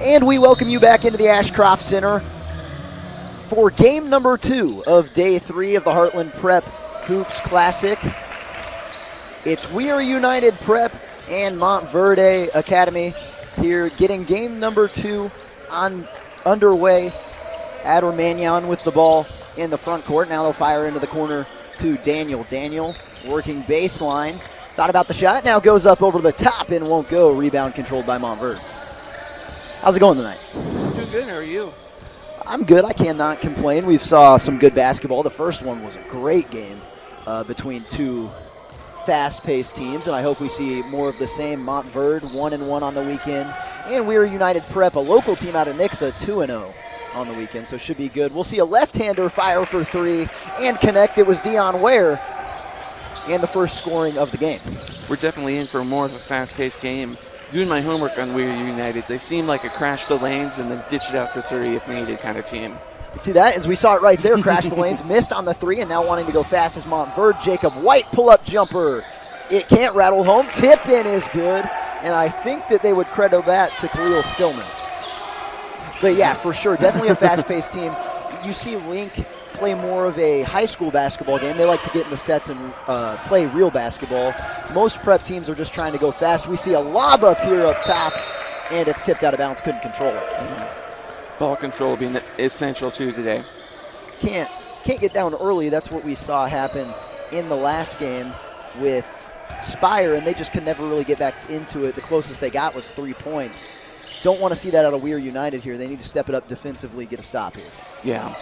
And we welcome you back into the Ashcroft Center for game number 2 of day 3 of the Heartland Prep Hoops Classic. It's We Are United Prep and Montverde Academy here getting game number 2 underway. Adler Mannion with the ball in the front court. Now they'll fire into the corner to Daniel. Daniel working baseline. Thought about the shot. Now goes up over the top and won't go. Rebound controlled by Montverde. How's it going tonight? Doing good. How are you? I'm good. I cannot complain. We saw some good basketball. The first one was a great game between two fast-paced teams, and I hope we see more of the same. Montverde 1-1 on the weekend, and We Are United Prep, a local team out of Nixa, 2-0 on the weekend, so should be good. We'll see a left-hander fire for 3 and connect. It was Dion Ware, and the first scoring of the game. We're definitely in for more of a fast-paced game. Doing my homework on We Are United, they seem like a crash the lanes and then ditch it out for 3 if needed kind of team. See that? As we saw it right there, crash the lanes, missed on the 3, and now wanting to go fast as Montverde. Jacob White, pull-up jumper. It can't rattle home. Tip in is good, and I think that they would credit that to Khalil Stillman. But yeah, for sure, definitely a fast-paced team. You see Link play more of a high school basketball game. They like to get in the sets and play real basketball. Most prep teams are just trying to go fast. We see a lob up here up top, and it's tipped out of bounds. Couldn't control it. Ball control being essential too today. Can't get down early. That's what we saw happen in the last game with Spire, and they just could never really get back into it. The closest they got was 3 points. Don't want to see that out of We Are United here. They need to step it up defensively, get a stop here. Yeah.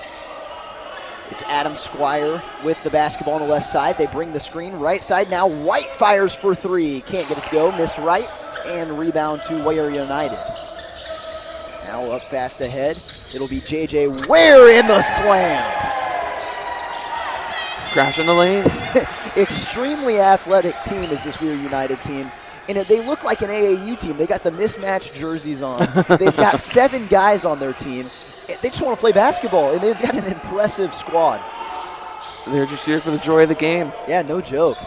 It's Adam Squire with the basketball on the left side. They bring the screen right side. Now White fires for 3. Can't get it to go. Missed right. And rebound to We Are United. Now up fast ahead. It'll be J.J. Ware in the slam. Crashing the lanes. Extremely athletic team is this We Are United team. And they look like an AAU team. They got the mismatched jerseys on. They've got 7 guys on their team. They just want to play basketball, and they've got an impressive squad. They're just here for the joy of the game. Yeah, no joke.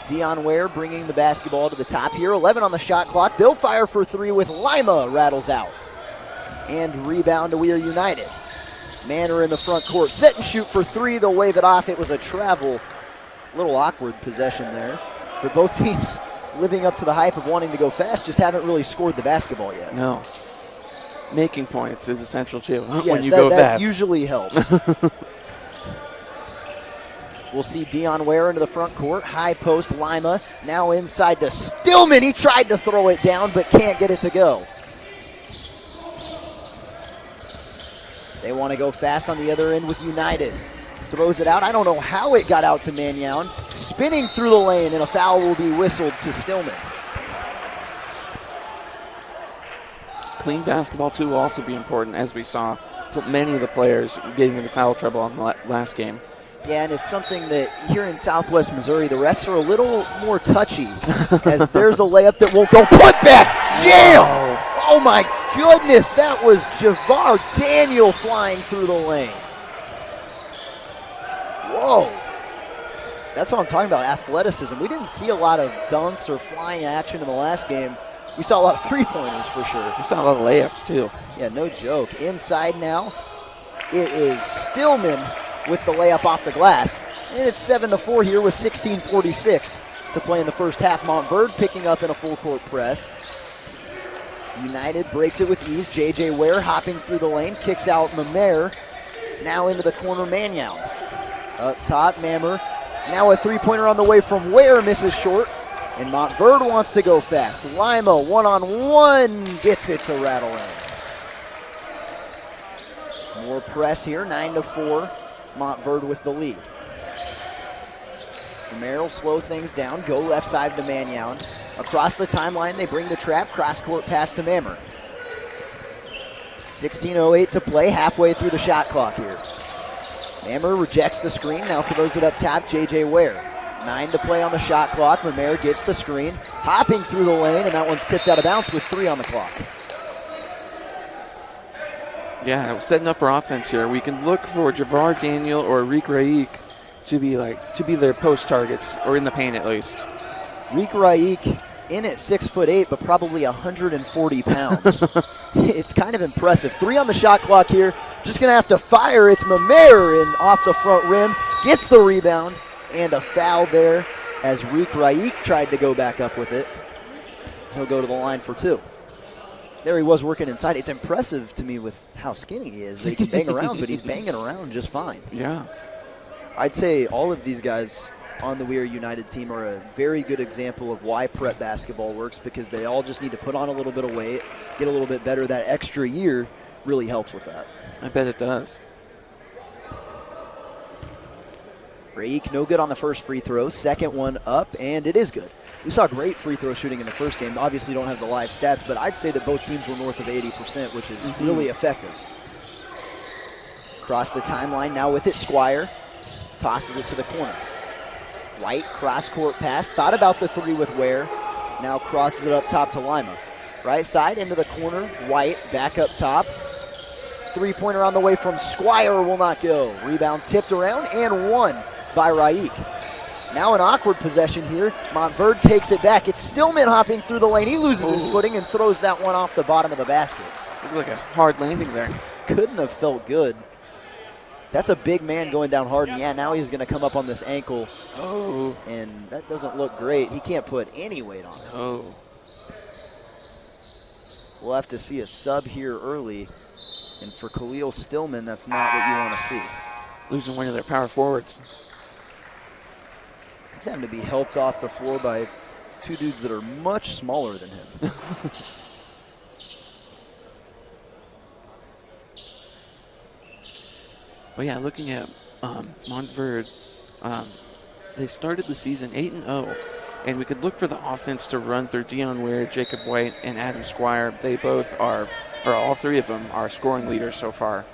Dion Ware bringing the basketball to the top here. 11 on the shot clock. They'll fire for 3 with Lima rattles out. And rebound to We Are United. Manor in the front court. Set and shoot for 3. They'll wave it off. It was a travel. Little awkward possession there. But both teams living up to the hype of wanting to go fast, just haven't really scored the basketball yet. No. Making points is essential too yes, when you go fast. That usually helps. We'll see Dion Ware into the front court. High post, Lima. Now inside to Stillman. He tried to throw it down, but can't get it to go. They want to go fast on the other end with United. Throws it out. I don't know how it got out to Mannion. Spinning through the lane, and a foul will be whistled to Stillman. Clean basketball, too, will also be important, as we saw many of the players getting into foul trouble on the last game. Yeah, and it's something that here in Southwest Missouri, the refs are a little more touchy as there's a layup that won't go. Put back, jam! Oh, my goodness, that was Javar Daniel flying through the lane. Whoa. That's what I'm talking about, athleticism. We didn't see a lot of dunks or flying action in the last game. We saw a lot of three-pointers for sure. We saw a lot of layups, too. Yeah, no joke. Inside now, it is Stillman with the layup off the glass. And it's 7-4 here with 16:46 to play in the first half. Montverde picking up in a full-court press. United breaks it with ease. J.J. Ware hopping through the lane, kicks out Mamer. Now into the corner, Mannion. Up top, Mamer. Now a three-pointer on the way from Ware, misses short. And Montverde wants to go fast. Lima, one-on-one, gets it to rattle in. More press here, 9-4. Montverde with the lead. Mamer will slow things down, go left side to Mannion. Across the timeline, they bring the trap, cross-court pass to Mamer. 16:08 to play, halfway through the shot clock here. Mamer rejects the screen, now throws it up top, J.J. Ware. 9 to play on the shot clock. Mamer gets the screen, hopping through the lane, and that one's tipped out of bounds with 3 on the clock. Yeah, setting up for offense here. We can look for Javar Daniel or Reek Raik to be their post targets, or in the paint at least. Reek Raik in at 6'8", but probably 140 pounds. It's kind of impressive. 3 on the shot clock here. Just going to have to fire. It's Mamer and off the front rim. Gets the rebound and a foul there as Riek Raik tried to go back up with it. He'll go to the line for 2. There he was working inside. It's impressive to me with how skinny he is. That he can bang around, but he's banging around just fine. Yeah. I'd say all of these guys on the We Are United team are a very good example of why prep basketball works, because they all just need to put on a little bit of weight, get a little bit better. That extra year really helps with that. I bet it does. Raik, no good on the first free throw. Second one up, and it is good. We saw great free throw shooting in the first game. Obviously, don't have the live stats, but I'd say that both teams were north of 80%, which is really effective. Across the timeline now with it, Squire tosses it to the corner. White, cross-court pass. Thought about the 3 with Ware. Now crosses it up top to Lima. Right side into the corner. White back up top. Three-pointer on the way from Squire will not go. Rebound tipped around and won by Raik. Now an awkward possession here. Montverde takes it back. It's Stillman hopping through the lane. He loses his footing and throws that one off the bottom of the basket. Looked like a hard landing there. Couldn't have felt good. That's a big man going down hard, and yeah, now he's going to come up on this ankle. Oh. And that doesn't look great. He can't put any weight on it. Oh. We'll have to see a sub here early. And for Khalil Stillman, that's not what you want to see. Losing one of their power forwards. He's having to be helped off the floor by 2 dudes that are much smaller than him. But yeah, looking at Montverde, they started the season 8-0, and we could look for the offense to run through Dion Ware, Jacob White, and Adam Squire. They both are, or all 3 of them, are scoring leaders so far.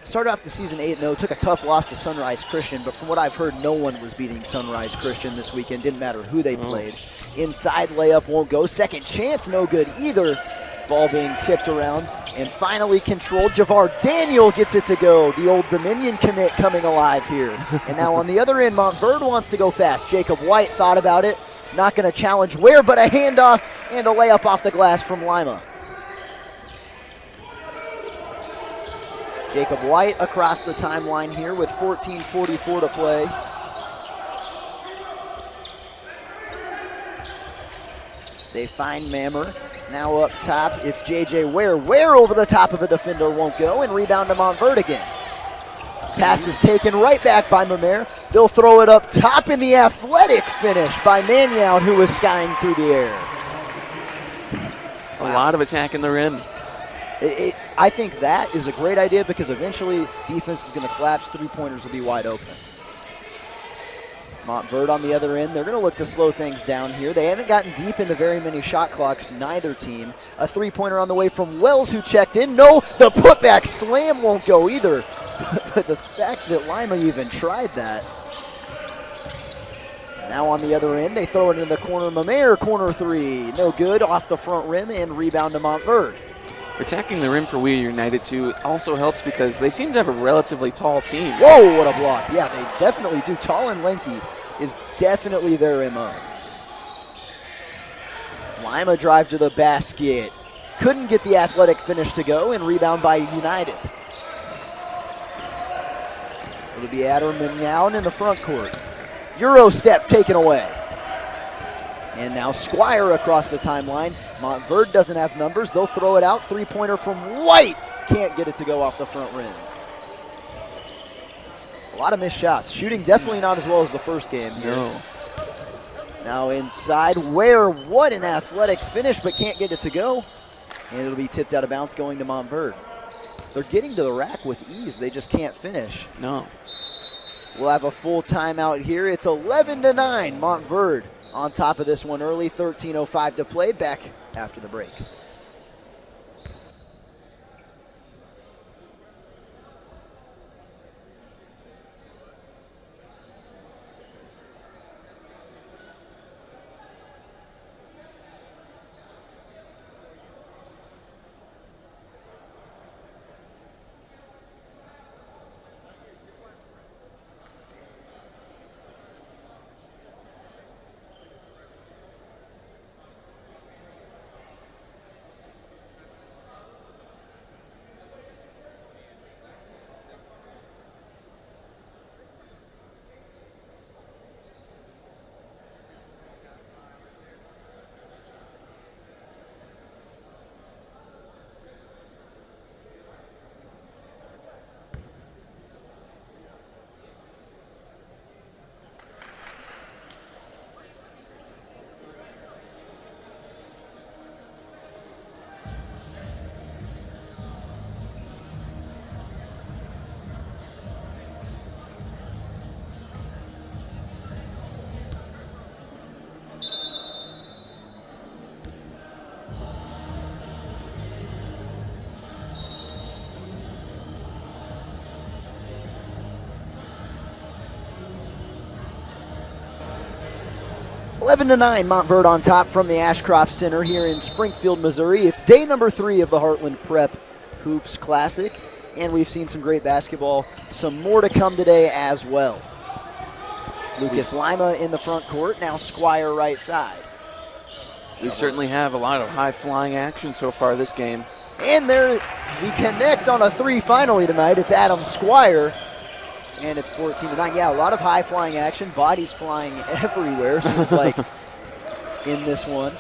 Started off the season 8-0, took a tough loss to Sunrise Christian, but from what I've heard, no one was beating Sunrise Christian this weekend. Didn't matter who they played. Inside layup won't go. Second chance, no good either. Ball being tipped around and finally controlled. Javar Daniel gets it to go. The old Dominion commit coming alive here. And now on the other end, Montverde wants to go fast. Jacob White thought about it. Not going to challenge Ware, but a handoff and a layup off the glass from Lima. Jacob White across the timeline here with 14:44 to play. They find Mamer. Now up top, it's J.J. Ware. Ware over the top of a defender won't go, and rebound to Montverde again. Pass is taken right back by Mamer. They'll throw it up top in the athletic finish by Manyown, who was skying through the air. A lot of attack in the rim. I think that is a great idea because eventually defense is going to collapse. 3-pointers will be wide open. Montverde on the other end. They're going to look to slow things down here. They haven't gotten deep into very many shot clocks, neither team. A 3-pointer on the way from Wells, who checked in. No, the putback slam won't go either. But the fact that Lima even tried that. Now on the other end, they throw it in the corner. Mamer, corner 3. No good, off the front rim, and rebound to Montverde. Attacking the rim for We Are United, too, also helps because they seem to have a relatively tall team. Whoa, what a block. Yeah, they definitely do. Tall and lanky is definitely their MO. Lima drive to the basket. Couldn't get the athletic finish to go, and rebound by United. It'll be Adam Manyown in the front court. Euro step taken away. And now Squire across the timeline. Montverde doesn't have numbers. They'll throw it out. 3-pointer from White. Can't get it to go off the front rim. A lot of missed shots. Shooting definitely not as well as the first game here. No. Now inside, Ware, what an athletic finish, but can't get it to go. And it'll be tipped out of bounds going to Montverde. They're getting to the rack with ease. They just can't finish. No. We'll have a full timeout here. It's 11-9, Montverde on top of this one early. 13:05 to play. Back after the break. 11-9, Montverde on top from the Ashcroft Center here in Springfield, Missouri. It's day number 3 of the Heartland Prep Hoops Classic, and we've seen some great basketball. Some more to come today as well. Lucas Lima in the front court, now Squire right side. We certainly have a lot of high-flying action so far this game. And there we connect on a 3 finally tonight. It's Adam Squire. And it's 14-9. Yeah, a lot of high-flying action. Bodies flying everywhere, seems like, in this one.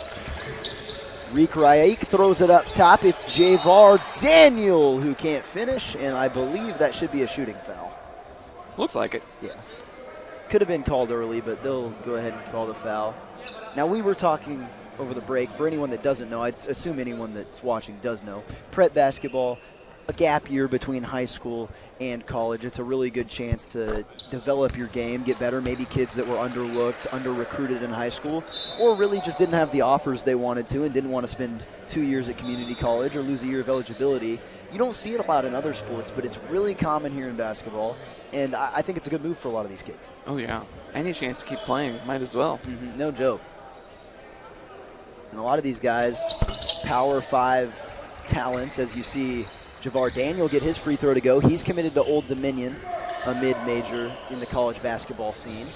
Reek Raik throws it up top. It's Javar Daniel who can't finish, and I believe that should be a shooting foul. Looks like it. Yeah. Could have been called early, but they'll go ahead and call the foul. Now, we were talking over the break. For anyone that doesn't know, I'd assume anyone that's watching does know, prep basketball, a gap year between high school and college. It's a really good chance to develop your game, get better. Maybe kids that were underlooked, under-recruited in high school, or really just didn't have the offers they wanted to and didn't want to spend 2 years at community college or lose a year of eligibility. You don't see it a lot in other sports, but it's really common here in basketball, and I think it's a good move for a lot of these kids. Oh, yeah. Any chance to keep playing, might as well. Mm-hmm. No joke. And a lot of these guys, Power 5 talents, as you see Javar Daniel get his free throw to go. He's committed to Old Dominion, a mid-major in the college basketball scene.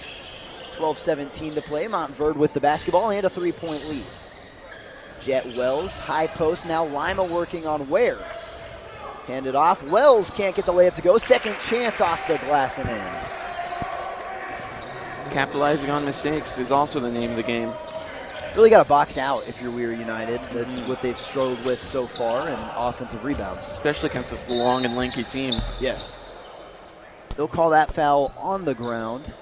12-17 to play. Montverde with the basketball and a 3-point lead. Jet Wells, high post. Now Lima working on Ware. Handed off. Wells can't get the layup to go. Second chance off the glass and in. Capitalizing on mistakes is also the name of the game. Really got to box out if you're Weir United. That's what they've struggled with so far, and offensive rebounds. Especially against this long and lanky team. Yes. They'll call that foul on the ground.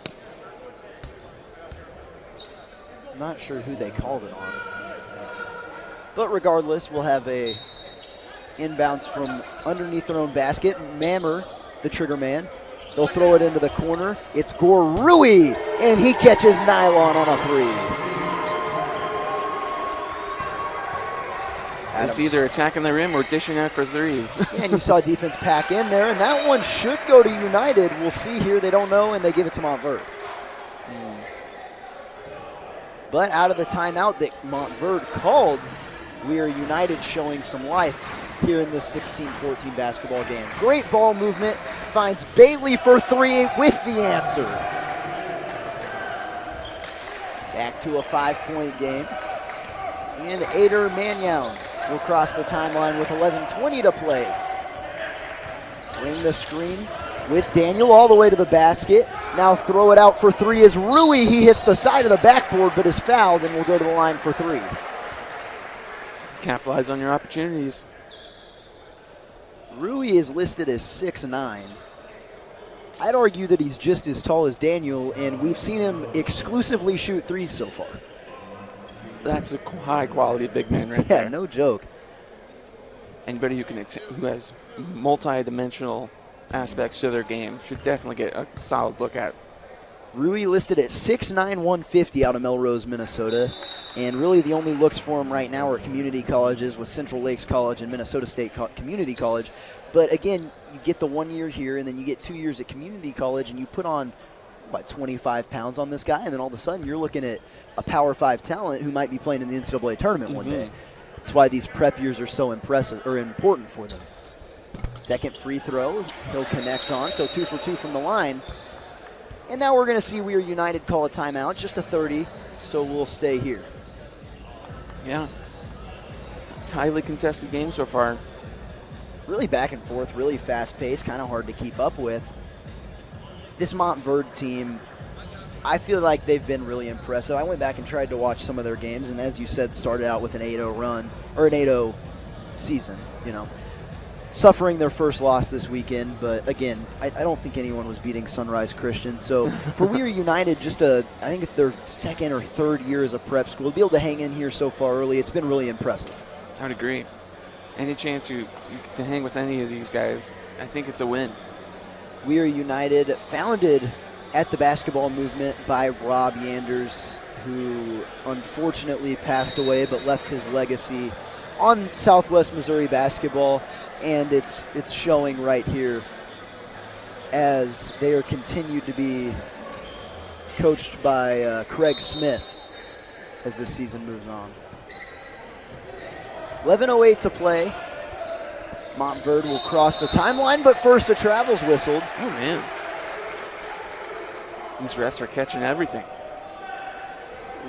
I'm not sure who they called it on. But regardless, we'll have a inbounds from underneath their own basket. Mammer, the trigger man. They'll throw it into the corner. It's Gorui, and he catches Nylon on a 3. It's either attacking the rim or dishing out for 3. And you saw defense pack in there, and that one should go to United. We'll see here. They don't know, and they give it to Montverde. But out of the timeout that Montverde called, Weir United showing some life here in this 16-14 basketball game. Great ball movement. Finds Bailey for 3 with the answer. Back to a 5-point game. And Ader Manyown will cross the timeline with 11:20 to play. Bring the screen with Daniel all the way to the basket. Now throw it out for 3 is Rui. He hits the side of the backboard but is fouled and will go to the line for 3. Capitalize on your opportunities. Rui is listed as 6'9". I'd argue that he's just as tall as Daniel, and we've seen him exclusively shoot 3s so far. That's a high-quality big man right there. Yeah, no joke. Anybody who has multi-dimensional aspects to their game should definitely get a solid look at. Rui listed at 6'9", 150 out of Melrose, Minnesota. And really the only looks for him right now are community colleges with Central Lakes College and Minnesota State Community College. But again, you get the 1 year here and then you get 2 years at community college and you put on, 25 pounds on this guy, and then all of a sudden you're looking at a Power 5 talent who might be playing in the NCAA tournament one day. That's why these prep years are so impressive or important for them. Second free throw, he'll connect on, so 2 for 2 from the line. And now we're going to see Weir United call a timeout, just a 30, so we'll stay here. Yeah. Tightly contested game so far. Really back and forth, really fast paced, kind of hard to keep up with. This Montverde team, I feel like they've been really impressive. I went back and tried to watch some of their games, and as you said, started out with an 8-0 run, or an 8-0 season, Suffering their first loss this weekend, but again, I don't think anyone was beating Sunrise Christian. So for Weir United, I think it's their second or third year as a prep school. To be able to hang in here so far early, it's been really impressive. I would agree. Any chance you to hang with any of these guys, I think it's a win. Weir United, founded at the basketball movement by Rob Yanders, who unfortunately passed away but left his legacy on Southwest Missouri basketball, and it's showing right here as they are continued to be coached by Craig Smith, as this season moves on. 11:08 to play. Montverde will cross the timeline, but first a travel's whistled. Oh, man. These refs are catching everything.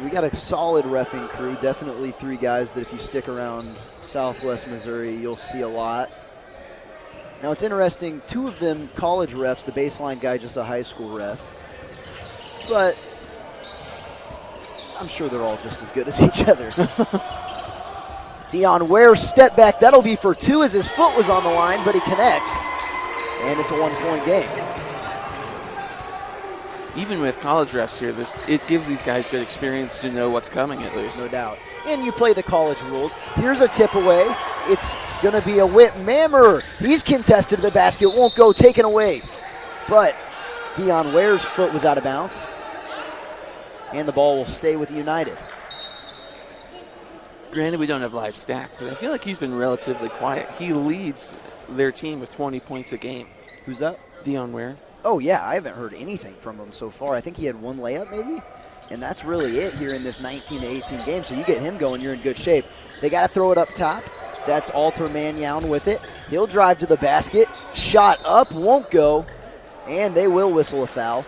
We got a solid reffing crew, definitely 3 guys that if you stick around Southwest Missouri, you'll see a lot. Now it's interesting, 2 of them college refs, the baseline guy just a high school ref. But I'm sure they're all just as good as each other. Dion Ware's step back, that'll be for 2 as his foot was on the line, but he connects. And it's a 1-point game. Even with college refs here, it gives these guys good experience to know what's coming at least. No doubt. And you play the college rules. Here's a tip away. It's going to be a whip. Mammer, he's contested to the basket, won't go, taken away. But Dion Ware's foot was out of bounds. And the ball will stay with United. Granted, we don't have live stats, but I feel like he's been relatively quiet. He leads their team with 20 points a game. Who's that? Dion Ware. Oh, yeah, I haven't heard anything from him so far. I think he had 1 layup maybe, and that's really it here in this 19-18 game. So you get him going, you're in good shape. They got to throw it up top. That's Alter Manyown with it. He'll drive to the basket. Shot up, won't go, and they will whistle a foul.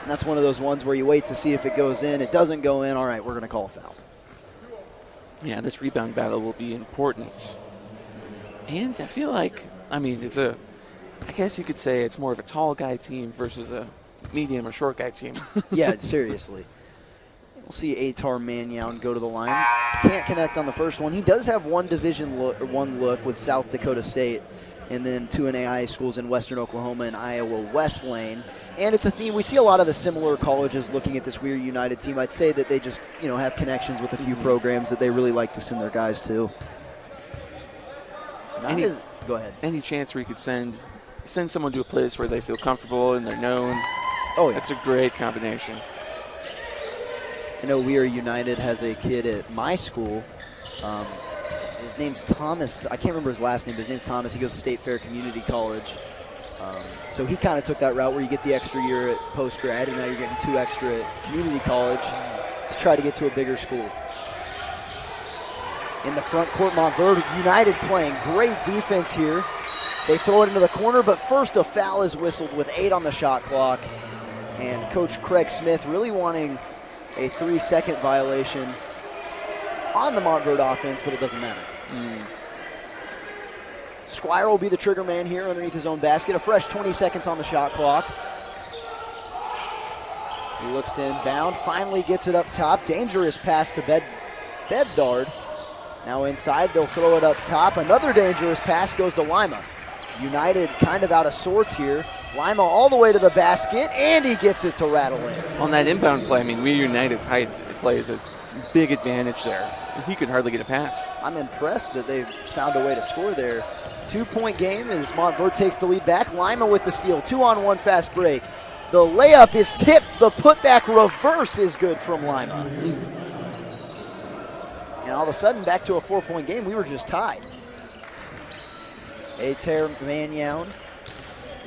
And that's one of those ones where you wait to see if it goes in. It doesn't go in. All right, we're going to call a foul. Yeah, this rebound battle will be important. And I feel like, I guess you could say it's more of a tall guy team versus a medium or short guy team. Yeah, seriously. We'll see Atar Manyown go to the line. Can't connect on the first one. He does have 1 division look, or 1 look with South Dakota State, and then 2 NAIA schools in Western Oklahoma and Iowa West Lane. And it's a theme. We see a lot of the similar colleges looking at this Weir United team. I'd say that they just, have connections with a few programs that they really like to send their guys to. Go ahead. Any chance where you could send someone to a place where they feel comfortable and they're known. Oh, yeah. That's a great combination. I know Weir United has a kid at my school. His name's Thomas. I can't remember his last name, but his name's Thomas. He goes to State Fair Community College. So he kind of took that route where you get the extra year at post-grad, and now you're getting 2 extra at community college to try to get to a bigger school. In the front court, Montverde United playing great defense here. They throw it into the corner, but first a foul is whistled with 8 on the shot clock. And Coach Craig Smith really wanting a 3-second violation on the Montverde offense, but it doesn't matter. Squire will be the trigger man here underneath his own basket. A fresh 20 seconds on the shot clock. He looks to inbound, finally gets it up top. Dangerous pass to Bedard. Now inside, they'll throw it up top. Another dangerous pass goes to Lima. United kind of out of sorts here. Lima all the way to the basket, and he gets it to rattle in. On that inbound play, Weir United's height plays a big advantage there. He could hardly get a pass. I'm impressed that they've found a way to score there. 2-point game as Montverde takes the lead back. Lima with the steal, 2-on-1 fast break. The layup is tipped. The putback reverse is good from Lima. And all of a sudden, back to a 4-point game. We were just tied. Atar Manyown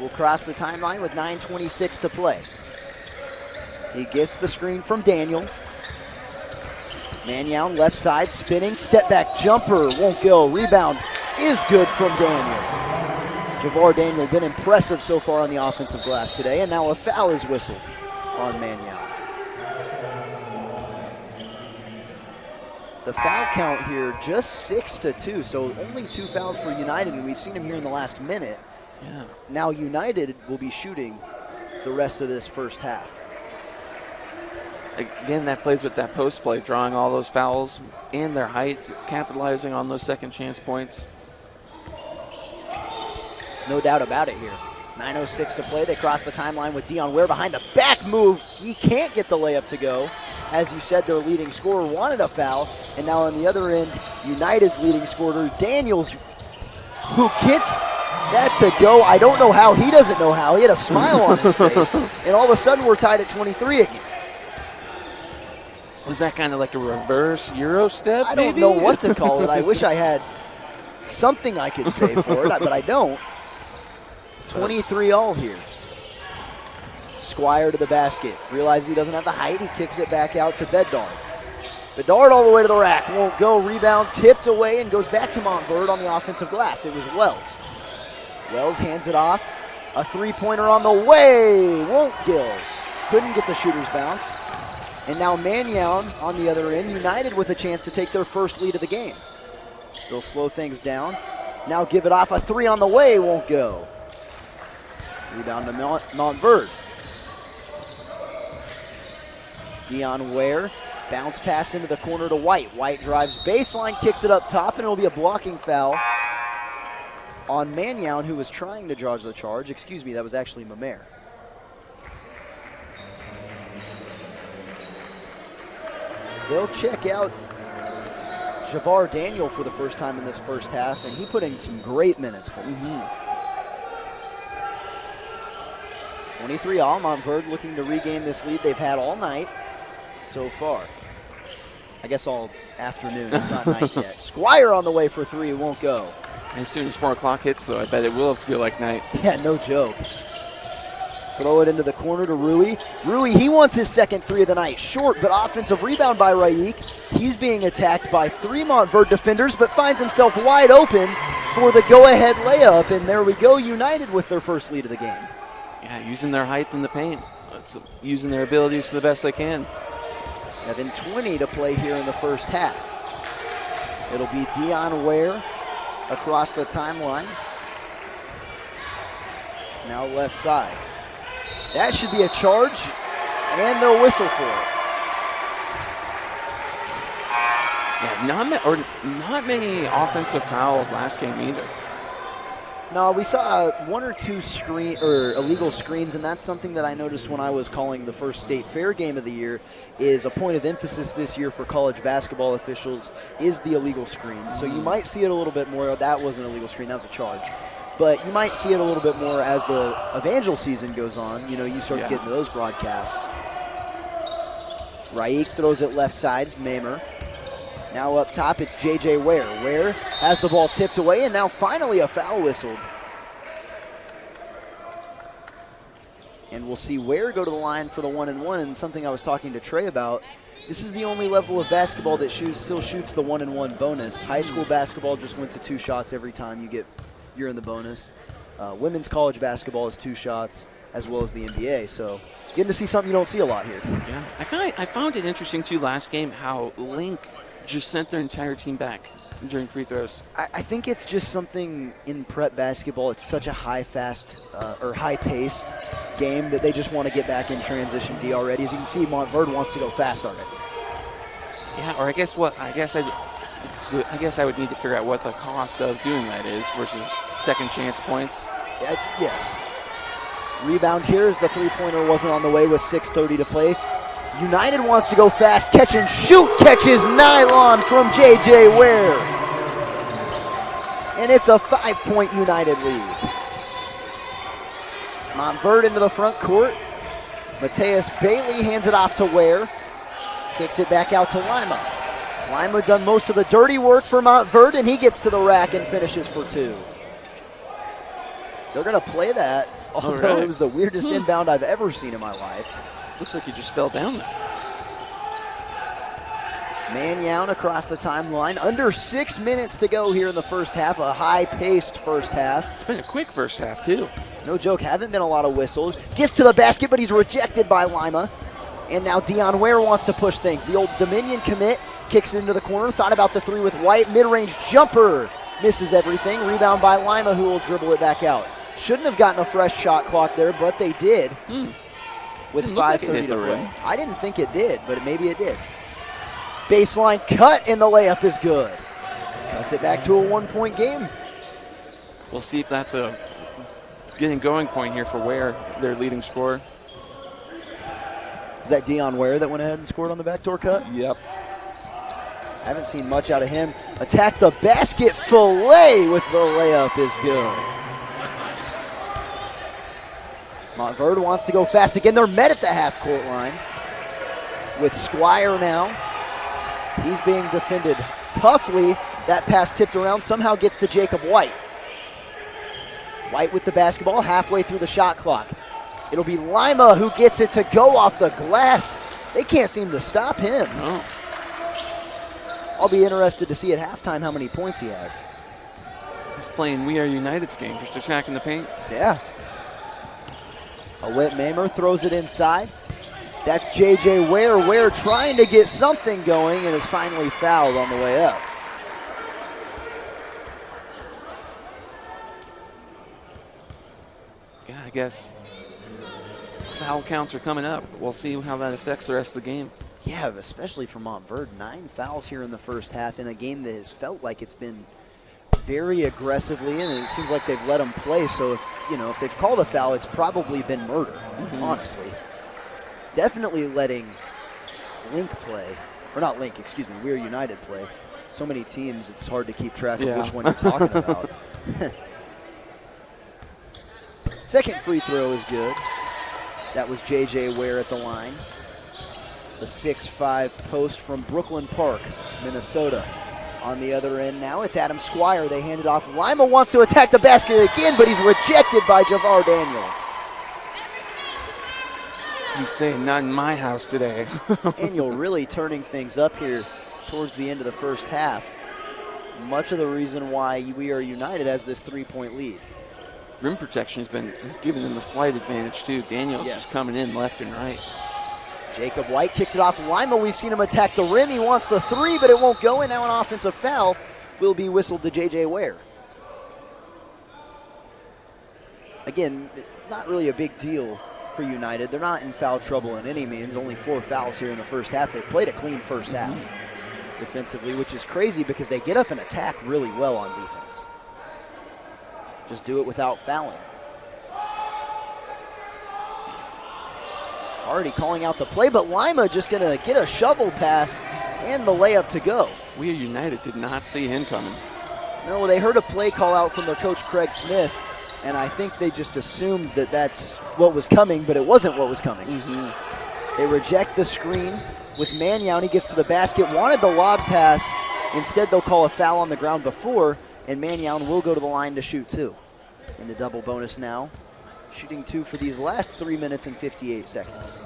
will cross the timeline with 9:26 to play. He gets the screen from Daniel. Manyown left side, spinning, step back jumper, won't go. Rebound is good from Daniel. Javar Daniel been impressive so far on the offensive glass today, and now a foul is whistled on Manyown. The foul count here just 6-2, so only 2 fouls for United, and we've seen him here in the last minute. Yeah. Now United will be shooting the rest of this first half. Again, that plays with that post play, drawing all those fouls and their height, capitalizing on those second chance points. No doubt about it here. 9:06 to play. They cross the timeline with Dion Ware behind the back move. He can't get the layup to go. As you said, their leading scorer wanted a foul. And now on the other end, United's leading scorer, Daniels, who gets that to go. I don't know how. He doesn't know how. He had a smile on his face. And all of a sudden, we're tied at 23 again. Was that kind of like a reverse Euro step? I don't know what to call it. I wish I had something I could say for it, but I don't. 23 all here. Squire to the basket. Realizes he doesn't have the height. He kicks it back out to Bedard. Bedard all the way to the rack. Won't go. Rebound tipped away and goes back to Montverde on the offensive glass. It was Wells. Wells hands it off. A three-pointer on the way. Won't go. Couldn't get the shooter's bounce. And now Mannion on the other end, United with a chance to take their first lead of the game. They'll slow things down. Now give it off. A three on the way. Won't go. Rebound to Montverde. Dion Ware. Bounce pass into the corner to White. White drives baseline, kicks it up top, and it'll be a blocking foul on Mannion, who was trying to dodge the charge. Excuse me, that was actually Mamer. They'll check out Javar Daniel for the first time in this first half, and he put in some great minutes for them. 23 all. Montverde looking to regain this lead they've had all night so far. I guess all afternoon. It's not night yet. Squire on the way for three. Won't go. As soon as 4 o'clock hits, though, I bet it will feel like night. Yeah, no joke. Throw it into the corner to Rui. Rui, he wants his second three of the night. Short, but offensive rebound by Raik. He's being attacked by 3 Montverde defenders, but finds himself wide open for the go-ahead layup. And there we go, United with their first lead of the game. Yeah, using their height in the paint. It's using their abilities to the best they can. 7:20 to play here in the first half. It'll be Dion Ware across the timeline. Now left side. That should be a charge, and they'll whistle for it. Yeah, not many offensive fouls last game either. No, we saw 1 or 2 illegal screens, and that's something that I noticed when I was calling the first state fair game of the year. Is a point of emphasis this year for college basketball officials is the illegal screen. So you might see it a little bit more. That wasn't an illegal screen, that was a charge. But you might see it a little bit more as the Evangel season goes on. You know, you start to get into those broadcasts. Raik throws it left side, Mamer. Now up top, it's J.J. Ware. Ware has the ball tipped away, and now finally a foul whistled. And we'll see Ware go to the line for the 1-and-1, and something I was talking to Trey about. This is the only level of basketball that still shoots the 1-and-1 bonus. High school basketball just went to 2 shots every time you're in the bonus. Women's college basketball is 2 shots, as well as the MVA. So getting to see something you don't see a lot here. Yeah, I found it interesting too last game how Link just sent their entire team back during free throws. I think it's just something in prep basketball. It's such a high-paced game that they just want to get back in transition D already. As you can see, Montverde wants to go fast on it. Yeah, or I guess I would need to figure out what the cost of doing that is versus second chance points. Yes. Rebound here as the three-pointer wasn't on the way with 6:30 to play. United wants to go fast, catch and shoot, catches nylon from J.J. Ware. And it's a 5-point United lead. Montverde into the front court. Mateus Bailey hands it off to Ware. Kicks it back out to Lima. Lima done most of the dirty work for Montverde, and he gets to the rack and finishes for 2. They're going to play that, although it was the weirdest inbound I've ever seen in my life. Looks like he just fell down there. Mannion across the timeline. Under 6 minutes to go here in the first half. A high-paced first half. It's been a quick first half, too. No joke, haven't been a lot of whistles. Gets to the basket, but he's rejected by Lima. And now Dion Ware wants to push things. The old Dominion commit kicks it into the corner. Thought about the 3 with White. Mid-range jumper. Misses everything. Rebound by Lima, who will dribble it back out. Shouldn't have gotten a fresh shot clock there, but they did. With 5:30 to play. I didn't think it did, but maybe it did. Baseline cut, and the layup is good. Cuts it back to a 1-point game. We'll see if that's a getting going point here for Ware, their leading scorer. Is that Dion Ware that went ahead and scored on the backdoor cut? Yep. Haven't seen much out of him. Attack the basket, fillet with the layup is good. Montverde wants to go fast again. They're met at the half-court line with Squire now. He's being defended toughly. That pass tipped around, somehow gets to Jacob White. White with the basketball halfway through the shot clock. It'll be Lima who gets it to go off the glass. They can't seem to stop him. No. I'll be interested to see at halftime how many points he has. He's playing We Are United's game, just attacking the paint. Yeah. Whit Mamer throws it inside. That's J.J. Ware. Ware trying to get something going and is finally fouled on the way up. Yeah, I guess foul counts are coming up. We'll see how that affects the rest of the game. Yeah, especially for Montverde. 9 fouls here in the first half in a game that has felt like it's been very aggressively in, and it seems like they've let them play. So if they've called a foul, it's probably been murder, honestly. Definitely letting Link play, or not Link, excuse me, We Are United play. So many teams, it's hard to keep track of which one you're talking about. Second free throw is good. That was J.J. Ware at the line. The 6'5" post from Brooklyn Park, Minnesota. On the other end now, it's Adam Squire. They hand it off. Lima wants to attack the basket again, but he's rejected by Javar Daniel. He's saying, not in my house today. Daniel really turning things up here towards the end of the first half. Much of the reason why We Are United has this 3-point lead. Rim protection has given them the slight advantage too. Daniel's just coming in left and right. Jacob White kicks it off Lima. We've seen him attack the rim. He wants the 3, but it won't go. And now an offensive foul will be whistled to J.J. Ware. Again, not really a big deal for United. They're not in foul trouble in any means. Only 4 fouls here in the first half. They've played a clean first half defensively, which is crazy because they get up and attack really well on defense. Just do it without fouling. Already calling out the play, but Lima just going to get a shovel pass and the layup to go. We Are United did not see him coming. No, they heard a play call out from their coach, Craig Smith, and I think they just assumed that that's what was coming, but it wasn't what was coming. They reject the screen with Mannion. He gets to the basket, wanted the lob pass. Instead, they'll call a foul on the ground before, and Mannion will go to the line to shoot 2. In the double bonus now. Shooting 2 for these last 3 minutes and 58 seconds.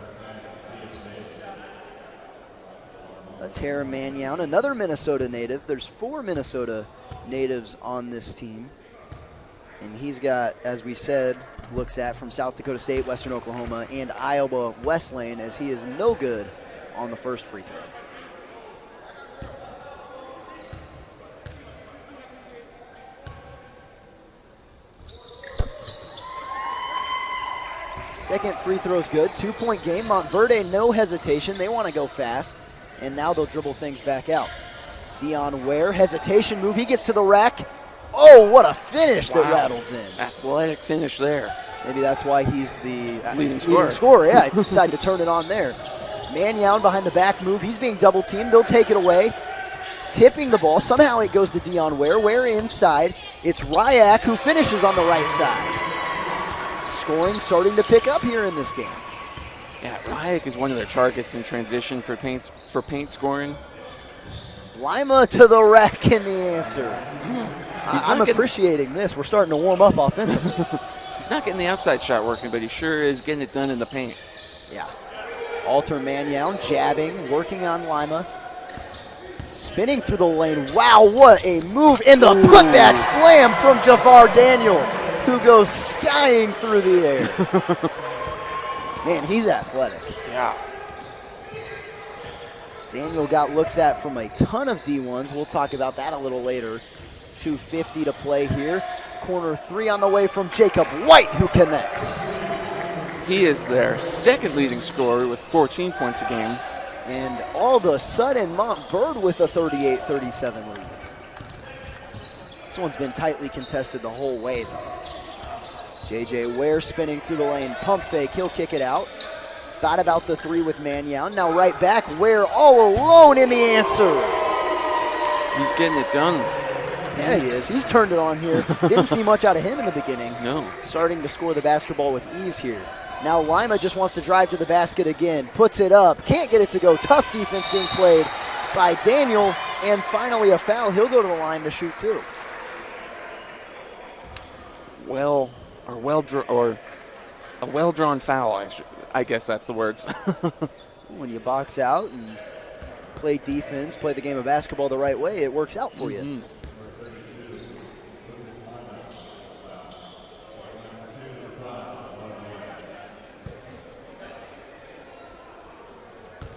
Tara Mannion, another Minnesota native. There's 4 Minnesota natives on this team. And he's got, as we said, looks at from South Dakota State, Western Oklahoma, and Iowa Wesleyan, as he is no good on the first free throw. Second free throw's good. 2-point game. Montverde, no hesitation. They want to go fast. And now they'll dribble things back out. Dion Ware, hesitation move. He gets to the rack. Oh, what a finish that rattles in. Athletic finish there. Maybe that's why he's the leading scorer. Yeah, he decided to turn it on there. Mannion behind the back move. He's being double teamed. They'll take it away. Tipping the ball. Somehow it goes to Dion Ware. Ware inside. It's Ryak who finishes on the right side. Scoring starting to pick up here in this game. Yeah, Ryak is one of their targets in transition for paint scoring. Lima to the rack in the answer. I'm appreciating this. We're starting to warm up offensively. He's not getting the outside shot working, but he sure is getting it done in the paint. Yeah. Alter Mannion jabbing, working on Lima. Spinning through the lane. Wow, what a move. And the putback slam from Javar Daniel, who goes skying through the air. Man, he's athletic. Yeah. Daniel got looks at from a ton of D1s. We'll talk about that a little later. 2:50 to play here. Corner 3 on the way from Jacob White, who connects. He is their second leading scorer with 14 points a game. And all of a sudden, Montverde with a 38-37 lead. This one's been tightly contested the whole way, though. J.J. Ware spinning through the lane, pump fake, he'll kick it out. Thought about the 3 with Mannion. Now right back, Ware all alone in the answer. He's getting it done. Yeah, he is. He's turned it on here. Didn't see much out of him in the beginning. No. Starting to score the basketball with ease here. Now Lima just wants to drive to the basket again. Puts it up. Can't get it to go. Tough defense being played by Daniel. And finally a foul. He'll go to the line to shoot 2. A well-drawn foul, I guess that's the words. When you box out and play defense, play the game of basketball the right way, it works out for you.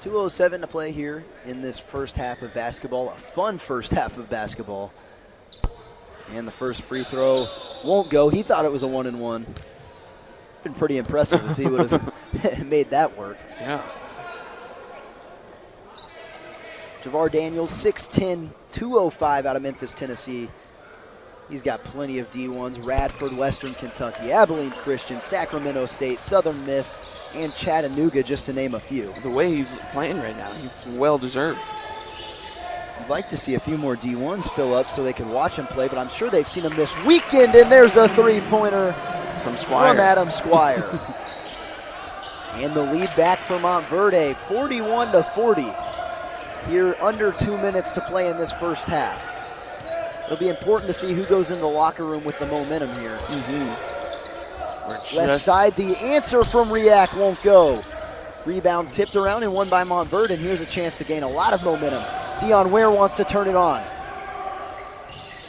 2:07 to play here in this first half of basketball, a fun first half of basketball. And the first free throw won't go. He thought it was a 1-and-1. Been pretty impressive if he would have made that work. Yeah. Javar Daniels, 6'10", 205 out of Memphis, Tennessee. He's got plenty of D1s. Radford, Western Kentucky, Abilene Christian, Sacramento State, Southern Miss, and Chattanooga, just to name a few. The way he's playing right now, it's well-deserved. I'd like to see a few more D1s fill up so they can watch him play, but I'm sure they've seen him this weekend, and there's a three-pointer from Adam Squire. And the lead back for Montverde, 41-40. Here, under 2 minutes to play in this first half. It'll be important to see who goes in the locker room with the momentum here. Left side, the answer from Riak won't go. Rebound tipped around and won by Montverde, and here's a chance to gain a lot of momentum. Dion Ware wants to turn it on.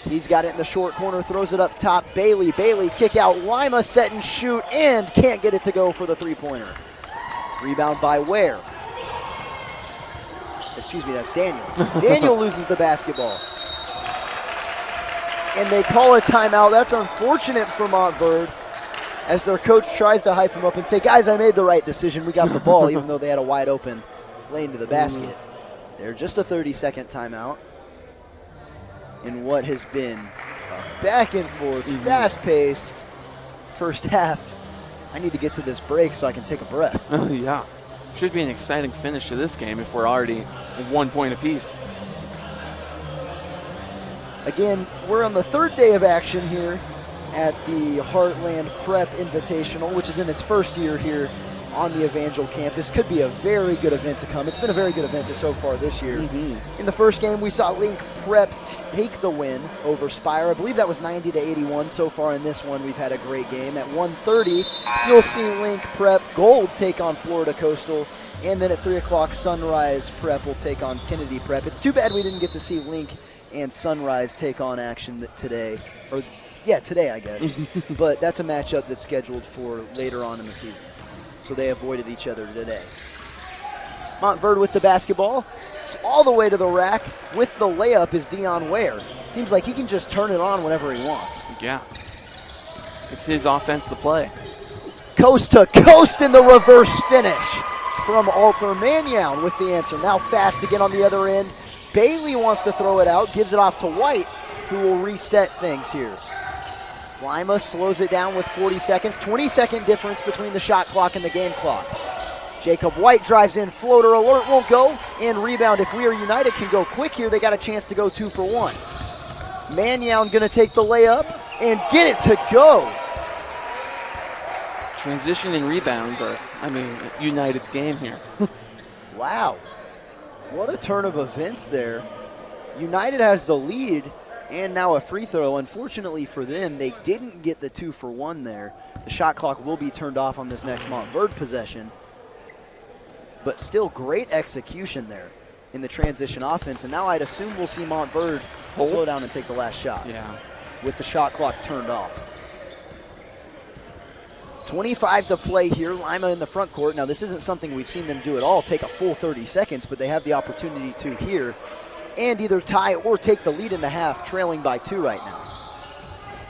He's got it in the short corner, throws it up top. Bailey, kick out. Lima set and shoot, and can't get it to go for the three-pointer. Rebound by Ware. Excuse me, that's Daniel. Daniel loses the basketball. And they call a timeout. That's unfortunate for Montverde, as their coach tries to hype him up and say, guys, I made the right decision. We got the ball, even though they had a wide open lane to the basket. They're just a 30-second timeout in what has been a back and forth, fast-paced first half. I need to get to this break so I can take a breath. Yeah. Should be an exciting finish to this game if we're already 1 point apiece. Again, we're on the third day of action here at the Heartland Prep Invitational, which is in its first year here on the Evangel campus. Could be a very good event to come. It's been a very good event so far this year. In the first game, we saw Link Prep take the win over Spire. I believe that was 90-81. So far in this one, we've had a great game. At 1:30, you'll see Link Prep Gold take on Florida Coastal. And then at 3 o'clock, Sunrise Prep will take on Kennedy Prep. It's too bad we didn't get to see Link and Sunrise take on action today. Or, yeah, today, I guess. But that's a matchup that's scheduled for later on in the season. So they avoided each other today. Montverde with the basketball. It's all the way to the rack. With the layup is Dion Ware. Seems like he can just turn it on whenever he wants. Yeah. It's his offense to play. Coast to coast in the reverse finish from Alter Mannion with the answer. Now fast again on the other end. Bailey wants to throw it out, gives it off to White, who will reset things here. Lima slows it down with 40 seconds. 20-second difference between the shot clock and the game clock. Jacob White drives in, floater alert won't go, and rebound. If We Are United can go quick here, they got a chance to go 2 for 1. Mannion gonna take the layup and get it to go. Transition and rebounds are, United's game here. Wow. What a turn of events there. United has the lead and now a free throw. Unfortunately for them, they didn't get the 2 for 1 there. The shot clock will be turned off on this next Montverde possession. But still great execution there in the transition offense. And now I'd assume we'll see Montverde slow down and take the last shot. Yeah. With the shot clock turned off. 25 to play here, Lima in the front court. Now this isn't something we've seen them do at all, take a full 30 seconds, but they have the opportunity to here and either tie or take the lead in the half, trailing by 2 right now.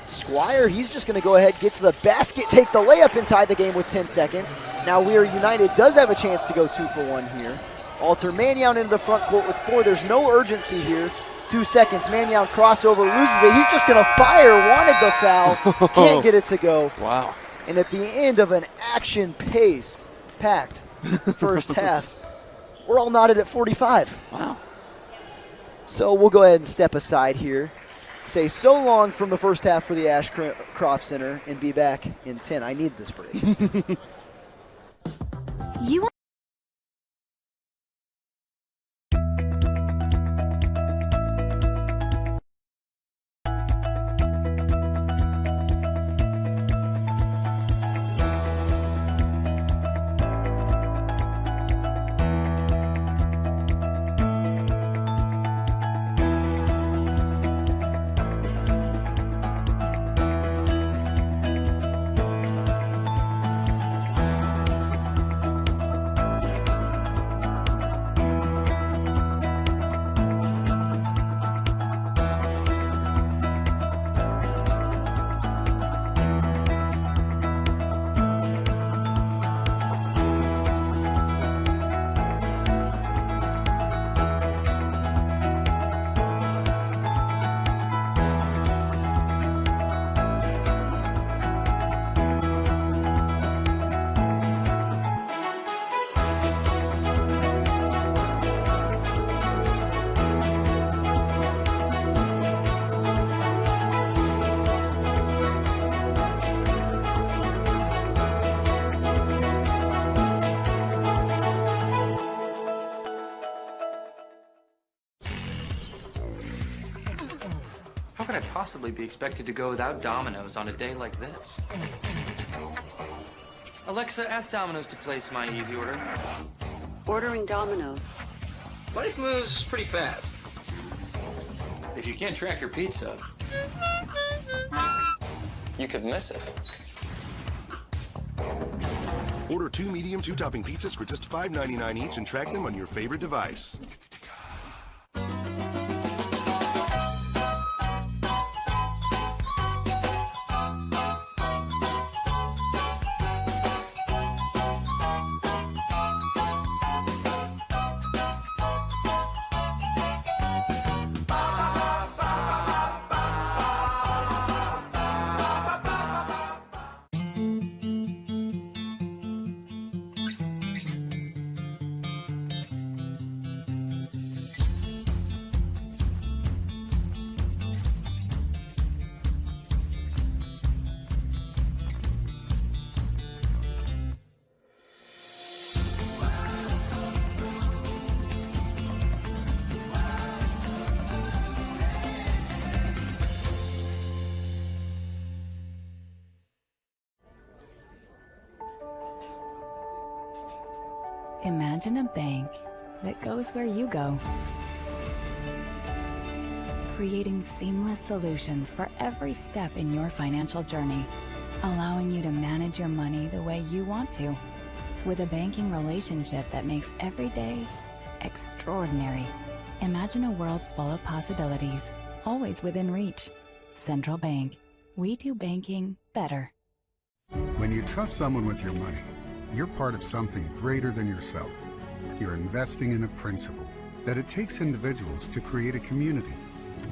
Squire, he's just gonna go ahead, get to the basket, take the layup and tie the game with 10 seconds. Now We Are United does have a chance to go 2 for 1 here. Alter Mannion into the front court with 4. There's no urgency here. 2 seconds, Mannion crossover, loses it. He's just gonna fire, wanted the foul, can't get it to go. Wow. And at the end of an action-paced, packed first half, we're all knotted at 45. Wow. So we'll go ahead and step aside here, say so long from the first half for the Ashcroft Center, and be back in 10. I need this break. You possibly be expected to go without Domino's on a day like this? Alexa, ask Domino's to place my easy order. Ordering Domino's. Life moves pretty fast. If you can't track your pizza, you could miss it. Order 2 medium 2-topping pizzas for just $5.99 each and track them on your favorite device. Imagine a bank that goes where you go, creating seamless solutions for every step in your financial journey, allowing you to manage your money the way you want to, with a banking relationship that makes every day extraordinary. Imagine a world full of possibilities, always within reach. Central Bank. We do banking better. When you trust someone with your money, you're part of something greater than yourself. You're investing in a principle that it takes individuals to create a community,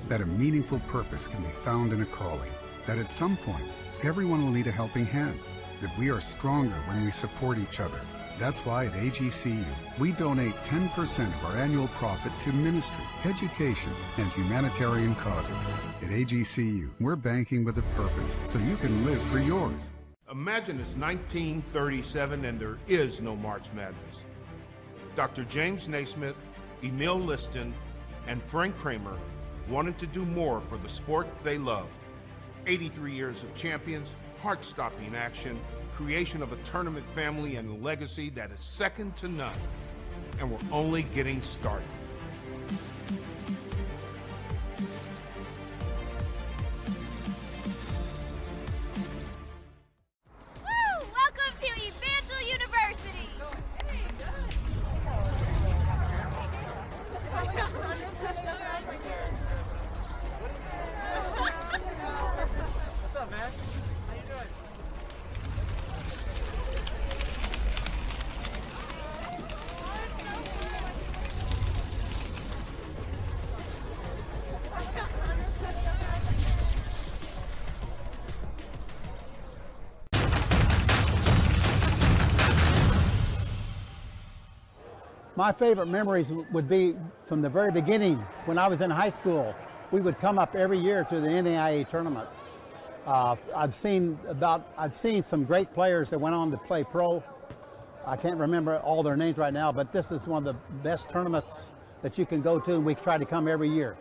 that a meaningful purpose can be found in a calling, that at some point, everyone will need a helping hand, that we are stronger when we support each other. That's why at AGCU, we donate 10% of our annual profit to ministry, education, and humanitarian causes. At AGCU, we're banking with a purpose so you can live for yours. Imagine it's 1937 and there is no March Madness. Dr. James Naismith, Emil Liston, and Frank Kramer wanted to do more for the sport they loved. 83 years of champions, heart-stopping action, creation of a tournament family and a legacy that is second to none. And we're only getting started. Welcome to Evangel University! What's up, man? How you doing? My favorite memories would be from the very beginning when I was in high school. We would come up every year to the NAIA tournament. I've seen some great players that went on to play pro. I can't remember all their names right now, but this is one of the best tournaments that you can go to, and we try to come every year.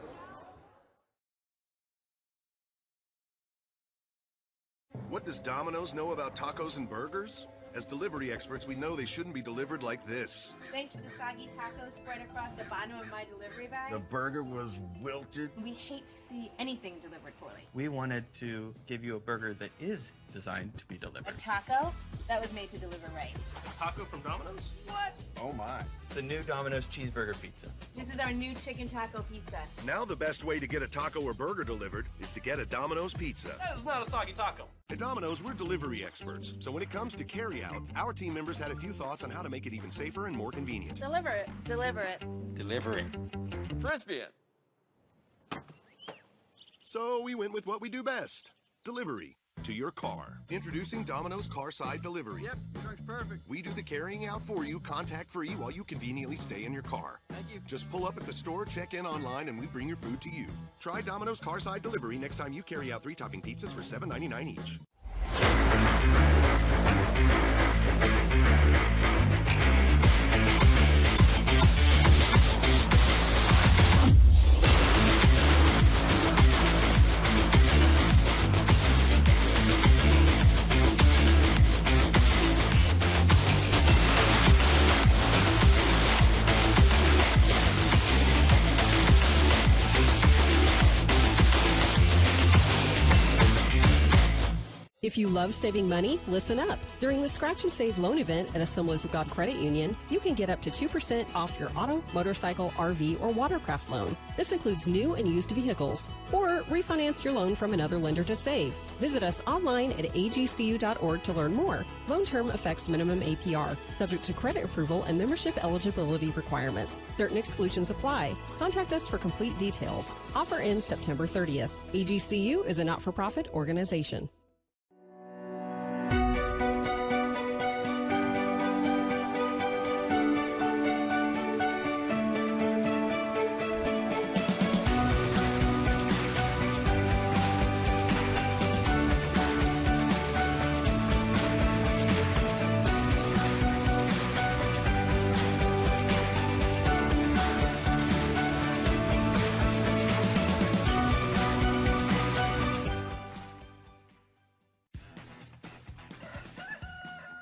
What does Domino's know about tacos and burgers? As delivery experts, we know they shouldn't be delivered like this. Thanks for the soggy tacos spread across the bottom of my delivery bag. The burger was wilted. We hate to see anything delivered poorly. We wanted to give you a burger that is designed to be delivered. A taco that was made to deliver right. A taco from Domino's? What? Oh my. The new Domino's cheeseburger pizza. This is our new chicken taco pizza. Now the best way to get a taco or burger delivered is to get a Domino's pizza. That is not a soggy taco. At Domino's, we're delivery experts. So when it comes to carry-out, our team members had a few thoughts on how to make it even safer and more convenient. Deliver it. Deliver it. Delivering. Frisbee it. So we went with what we do best. Delivery to your car. Introducing Domino's Carside Delivery. Yep, works perfect. We do the carrying out for you, contact-free, while you conveniently stay in your car. Thank you. Just pull up at the store, check in online, and we bring your food to you. Try Domino's Carside Delivery next time you carry out 3-topping pizzas for $7.99 each. If you love saving money, listen up. During the Scratch and Save loan event at Assemblies of God Credit Union, you can get up to 2% off your auto, motorcycle, RV, or watercraft loan. This includes new and used vehicles. Or refinance your loan from another lender to save. Visit us online at agcu.org to learn more. Loan term affects minimum APR, subject to credit approval and membership eligibility requirements. Certain exclusions apply. Contact us for complete details. Offer ends September 30th. AGCU is a not-for-profit organization.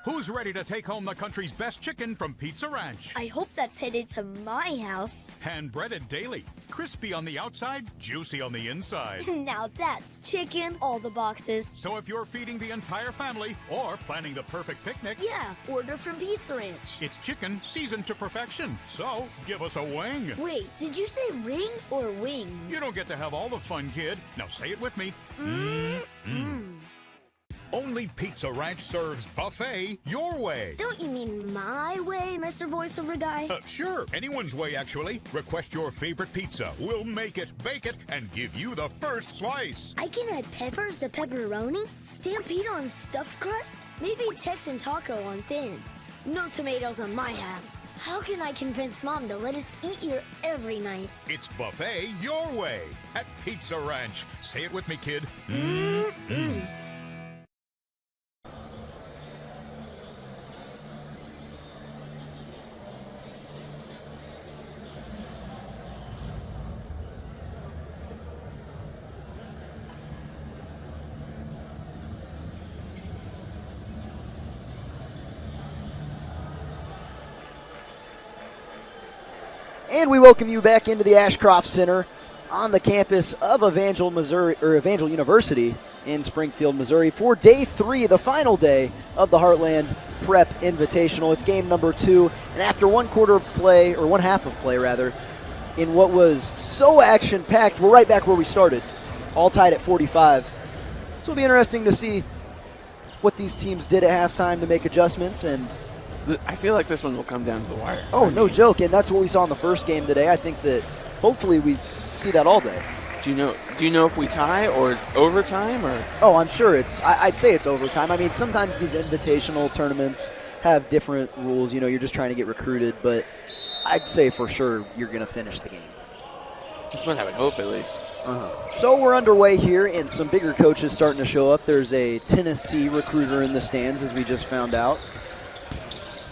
Who's ready to take home the country's best chicken from Pizza Ranch? I hope that's headed to my house. Hand-breaded daily. Crispy on the outside, juicy on the inside. Now that's chicken, all the boxes. So if you're feeding the entire family or planning the perfect picnic, yeah, order from Pizza Ranch. It's chicken seasoned to perfection. So give us a wing. Wait, did you say ring or wing? You don't get to have all the fun, kid. Now say it with me. Only Pizza Ranch serves buffet your way. Don't you mean my way, Mr. Voiceover Guy? Sure, anyone's way, actually. Request your favorite pizza. We'll make it, bake it, and give you the first slice. I can add peppers to pepperoni, Stampede on stuffed crust, maybe Texan taco on thin. No tomatoes on my half. How can I convince Mom to let us eat here every night? It's buffet your way at Pizza Ranch. Say it with me, kid. And we welcome you back into the Ashcroft Center on the campus of Evangel University in Springfield, Missouri for day 3, the final day of the Heartland Prep Invitational. It's game number 2, and after one half of play, in what was so action-packed, we're right back where we started, all tied at 45. So it'll be interesting to see what these teams did at halftime to make adjustments, and I feel like this one will come down to the wire. Oh, no joke, and that's what we saw in the first game today. I think that hopefully we see that all day. Do you know if we tie or overtime or? Oh, I'm sure I'd say it's overtime. I mean, sometimes these invitational tournaments have different rules. You know, you're just trying to get recruited, but I'd say for sure you're going to finish the game. That's what I would hope, at least. So we're underway here, and some bigger coaches starting to show up. There's a Tennessee recruiter in the stands, as we just found out.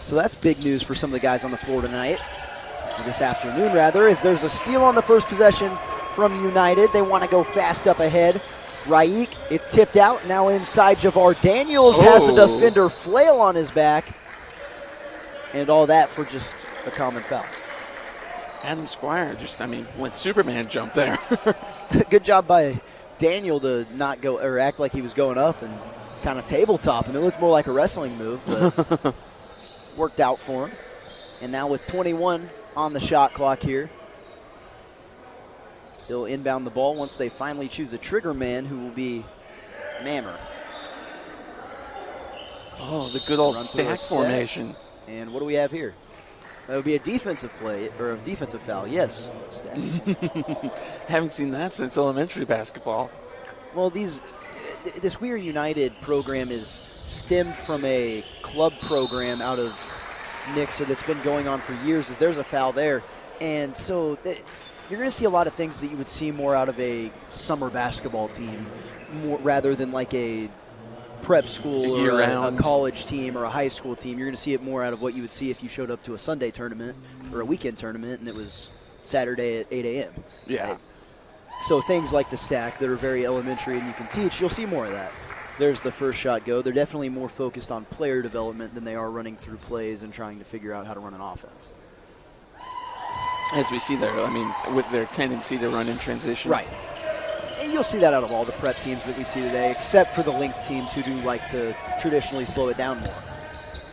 So that's big news for some of the guys on the floor tonight, or this afternoon rather, as there's a steal on the first possession from United. They want to go fast up ahead. Raik, it's tipped out. Now inside, Javar Daniels has a defender flail on his back. And all that for just a common foul. Adam Squire went Superman jump there. Good job by Daniel to not go or act like he was going up and kind of tabletop him. It looked more like a wrestling move, but worked out for him. And now with 21 on the shot clock here, they'll inbound the ball once they finally choose a trigger man, who will be Mammer. Oh, the good old stack formation. And what do we have here? That would be a defensive play, or a defensive foul. Yes, stack. Haven't seen that since elementary basketball. Well, this Weir United program is stemmed from a club program out of Nixa that's been going on for years. As there's a foul there, and so you're going to see a lot of things that you would see more out of a summer basketball team, rather than like a prep school or a college team or a high school team. You're going to see it more out of what you would see if you showed up to a Sunday tournament or a weekend tournament and it was Saturday at 8 a.m. Yeah. Right? So things like the stack that are very elementary and you can teach, you'll see more of that. There's the first shot go. They're definitely more focused on player development than they are running through plays and trying to figure out how to run an offense. As we see there, with their tendency to run in transition. Right. You'll see that out of all the prep teams that we see today, except for the linked teams who do like to traditionally slow it down more.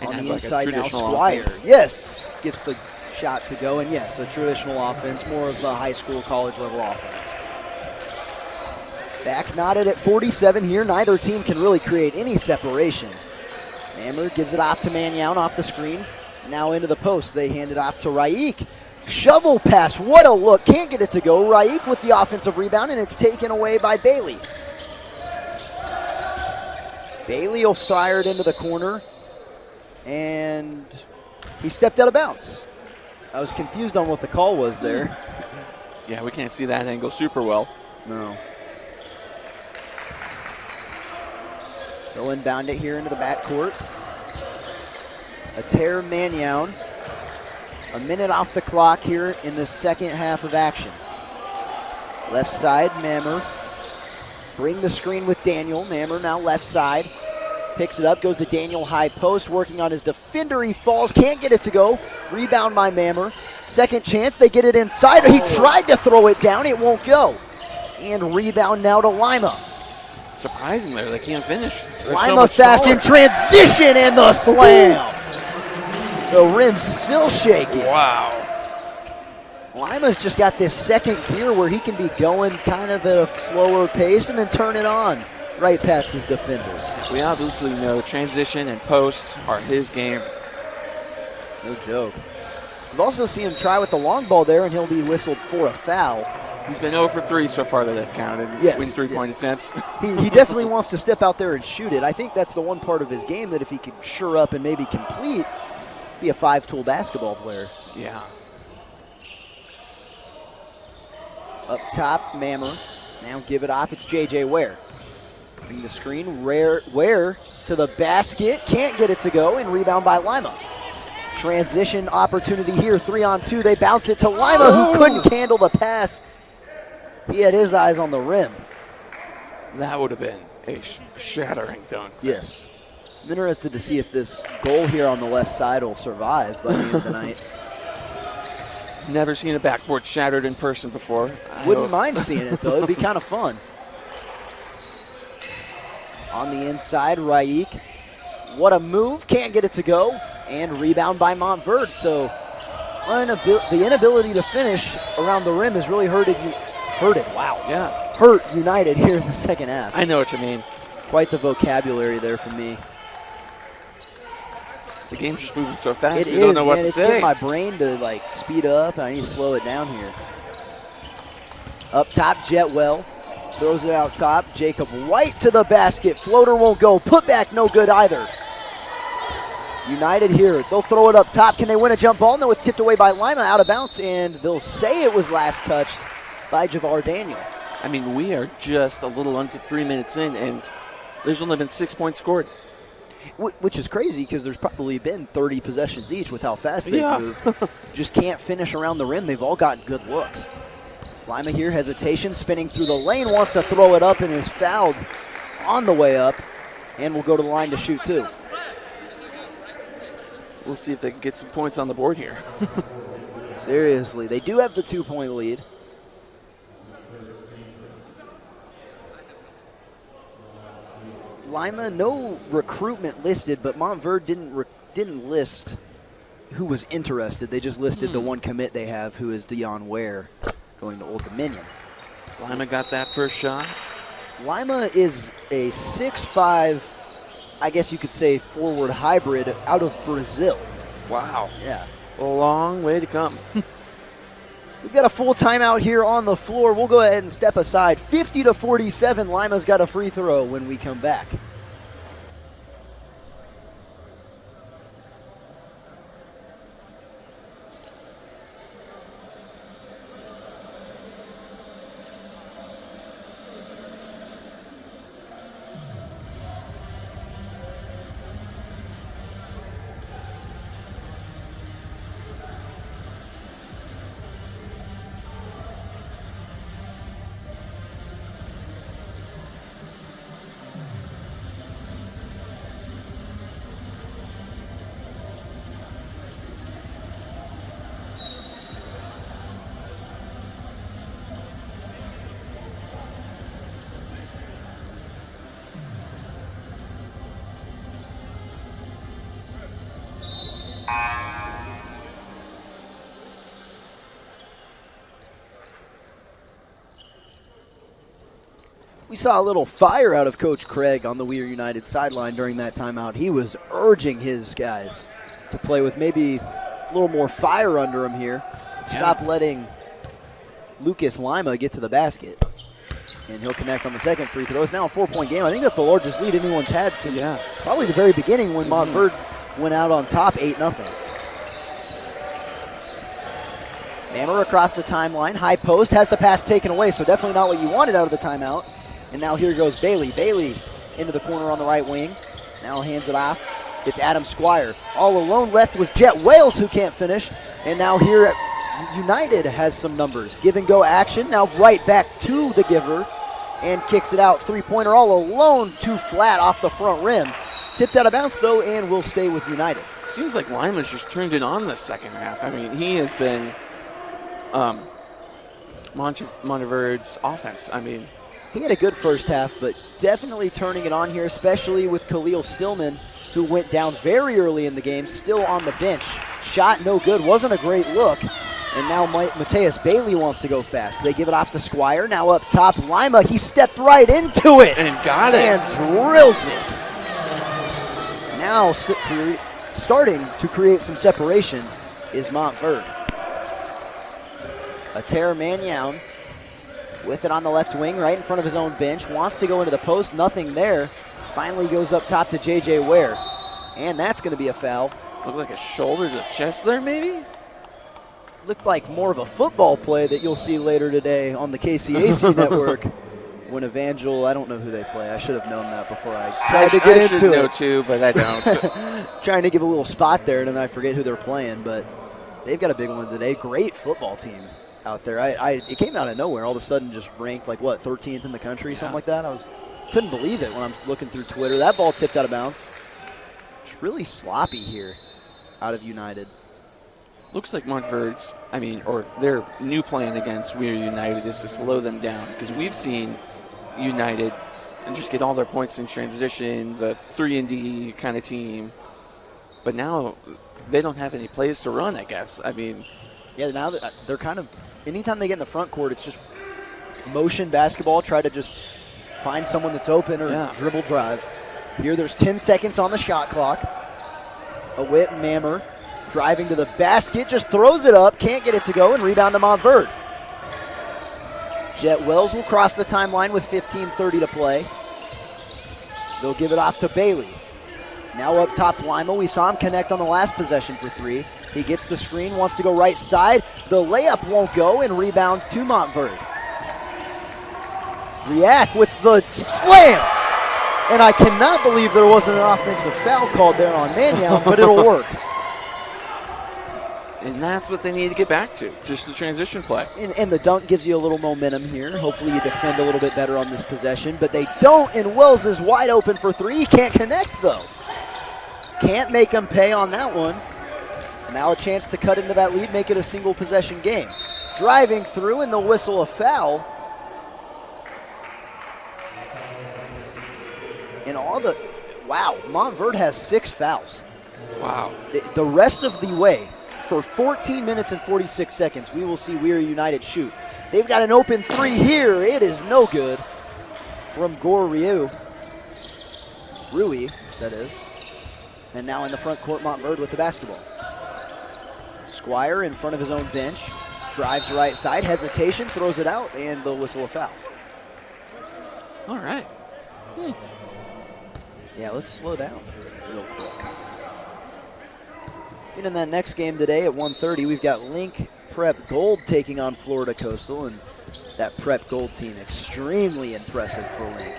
And On the like inside now, traditional Squire, offense. yes, gets the shot to go, and yes, a traditional offense, more of a high school, college level offense. Back knotted at 47 here. Neither team can really create any separation. Mammer gives it off to Mannion off the screen. Now into the post. They hand it off to Raik. Shovel pass. What a look. Can't get it to go. Raik with the offensive rebound, and it's taken away by Bailey. Bailey will fire it into the corner, and he stepped out of bounds. I was confused on what the call was there. Yeah, we can't see that angle super well. No. They'll inbound it here into the backcourt. Ater Mannion. A minute off the clock here in the second half of action. Left side, Mammer. Bring the screen with Daniel. Mammer now left side. Picks it up, goes to Daniel high post, working on his defender. He falls, can't get it to go. Rebound by Mammer. Second chance, they get it inside. He tried to throw it down, it won't go. And rebound now to Lima. Surprising there, they can't finish. Lima fast in transition and the slam. The rim's still shaking. Wow. Lima's just got this second gear where he can be going kind of at a slower pace and then turn it on right past his defender. We obviously know transition and posts are his game. No joke. We've also seen him try with the long ball there, and he'll be whistled for a foul. He's been 0 for 3 so far that they've counted. Yes. Win three-point attempts. He definitely wants to step out there and shoot it. I think that's the one part of his game that if he could sure up and maybe complete, be a five-tool basketball player. Yeah. Up top, Mammer. Now give it off. It's J.J. Ware. Bring the screen. Ware to the basket. Can't get it to go, and rebound by Lima. Transition opportunity here. 3-on-2. They bounce it to Lima, who couldn't handle the pass. He had his eyes on the rim. That would have been a shattering dunk. Yes. I'm interested to see if this goal here on the left side will survive by the end of the night. Never seen a backboard shattered in person before. Wouldn't mind seeing it, though. It'd be kind of fun. On the inside, Raik. What a move. Can't get it to go. And rebound by Montverde. So the inability to finish around the rim has really hurt United here in the second half. I know what you mean. Quite the vocabulary there from me. The game's just moving so fast, You don't know what to it's say. getting my brain to like speed up. I need to slow it down here. Up top, Jetwell throws it out top. Jacob White to the basket. Floater won't go. Put back no good either. United here. They'll throw it up top. Can they win a jump ball? No, it's tipped away by Lima, out of bounds, and they'll say it was last touched by Javar Daniel. I mean, we are just a little under 3 minutes in, and there's only been 6 points scored. Which is crazy because there's probably been 30 possessions each with how fast they've moved. Just can't finish around the rim. They've all gotten good looks. Lima here, hesitation, spinning through the lane, wants to throw it up and is fouled on the way up, and will go to the line to shoot two. We'll see if they can get some points on the board here. Seriously, they do have the 2-point lead. Lima, no recruitment listed, but Montverde didn't list who was interested. They just listed the one commit they have, who is Dion Ware, going to Old Dominion. Lima got that first shot. Lima is a 6'5", I guess you could say, forward hybrid out of Brazil. Wow. Yeah. A long way to come. We've got a full timeout here on the floor. We'll go ahead and step aside. 50-47, Lima's got a free throw when we come back. We saw a little fire out of Coach Craig on the We Are United sideline during that timeout. He was urging his guys to play with maybe a little more fire under him here. Stop letting Lucas Lima get to the basket. And he'll connect on the second free throw. It's now a 4-point game. I think that's the largest lead anyone's had since probably the very beginning when Montverde went out on top 8-0. Hammer across the timeline. High post. Has the pass taken away, so definitely not what you wanted out of the timeout. And now here goes Bailey. Bailey into the corner on the right wing. Now hands it off. It's Adam Squire. All alone left was Jet Wales, who can't finish. And now here at United has some numbers. Give and go action. Now right back to the giver. And kicks it out. Three-pointer all alone. Too flat off the front rim. Tipped out of bounds, though, and will stay with United. Seems like Lima's just turned it on the second half. I mean, he has been Monteverde's offense. I mean, he had a good first half, but definitely turning it on here, especially with Khalil Stillman, who went down very early in the game, still on the bench. Shot no good. Wasn't a great look. And now Mateus Bailey wants to go fast. They give it off to Squire. Now up top, Lima. He stepped right into it. And got it. And drills it. Now starting to create some separation is Montverde. Atera Manyown with it on the left wing, right in front of his own bench. Wants to go into the post. Nothing there. Finally goes up top to J.J. Ware. And that's going to be a foul. Looked like a shoulder to the chest there, maybe? Looked like more of a football play that you'll see later today on the KCAC network when Evangel, I don't know who they play. I should have known that before I tried to get into it. I should know too, but I don't. Trying to give a little spot there, and then I forget who they're playing, but they've got a big one today. Great football team out there. It came out of nowhere. All of a sudden just ranked 13th in the country, something like that. Couldn't believe it when I'm looking through Twitter. That ball tipped out of bounds. It's really sloppy here out of United. Looks like Montverde's, or their new plan against We Are United is to slow them down, because we've seen United and just get all their points in transition, the 3-and-D kind of team. But now they don't have any plays to run, I guess. Yeah, now they're kind of, anytime they get in the front court, it's just motion basketball, try to just find someone that's open or dribble drive. Here there's 10 seconds on the shot clock. A whip, Mammer. Driving to the basket, just throws it up, can't get it to go, and rebound to Montverde. Jet Wells will cross the timeline with 15:30 to play. They'll give it off to Bailey. Now up top, Lima. We saw him connect on the last possession for three. He gets the screen, wants to go right side. The layup won't go, and rebound to Montverde. Riak with the slam. And I cannot believe there wasn't an offensive foul called there on Manyown, but it'll work. And that's what they need to get back to, just the transition play. And the dunk gives you a little momentum here. Hopefully you defend a little bit better on this possession, but they don't, and Wells is wide open for three. He can't connect, though. Can't make him pay on that one. Now a chance to cut into that lead, make it a single possession game. Driving through, and they'll whistle a foul. And wow, Montverde has 6 fouls. Wow. The rest of the way, for 14 minutes and 46 seconds, we will see We Are United shoot. They've got an open three here. It is no good from Rui, that is. And now in the front court, Montverde with the basketball. Squire in front of his own bench. Drives right side, hesitation, throws it out, and they'll whistle a foul. All right. Yeah, let's slow down real quick. And in that next game today at 1:30, we've got Link Prep Gold taking on Florida Coastal, and that Prep Gold team extremely impressive for Link.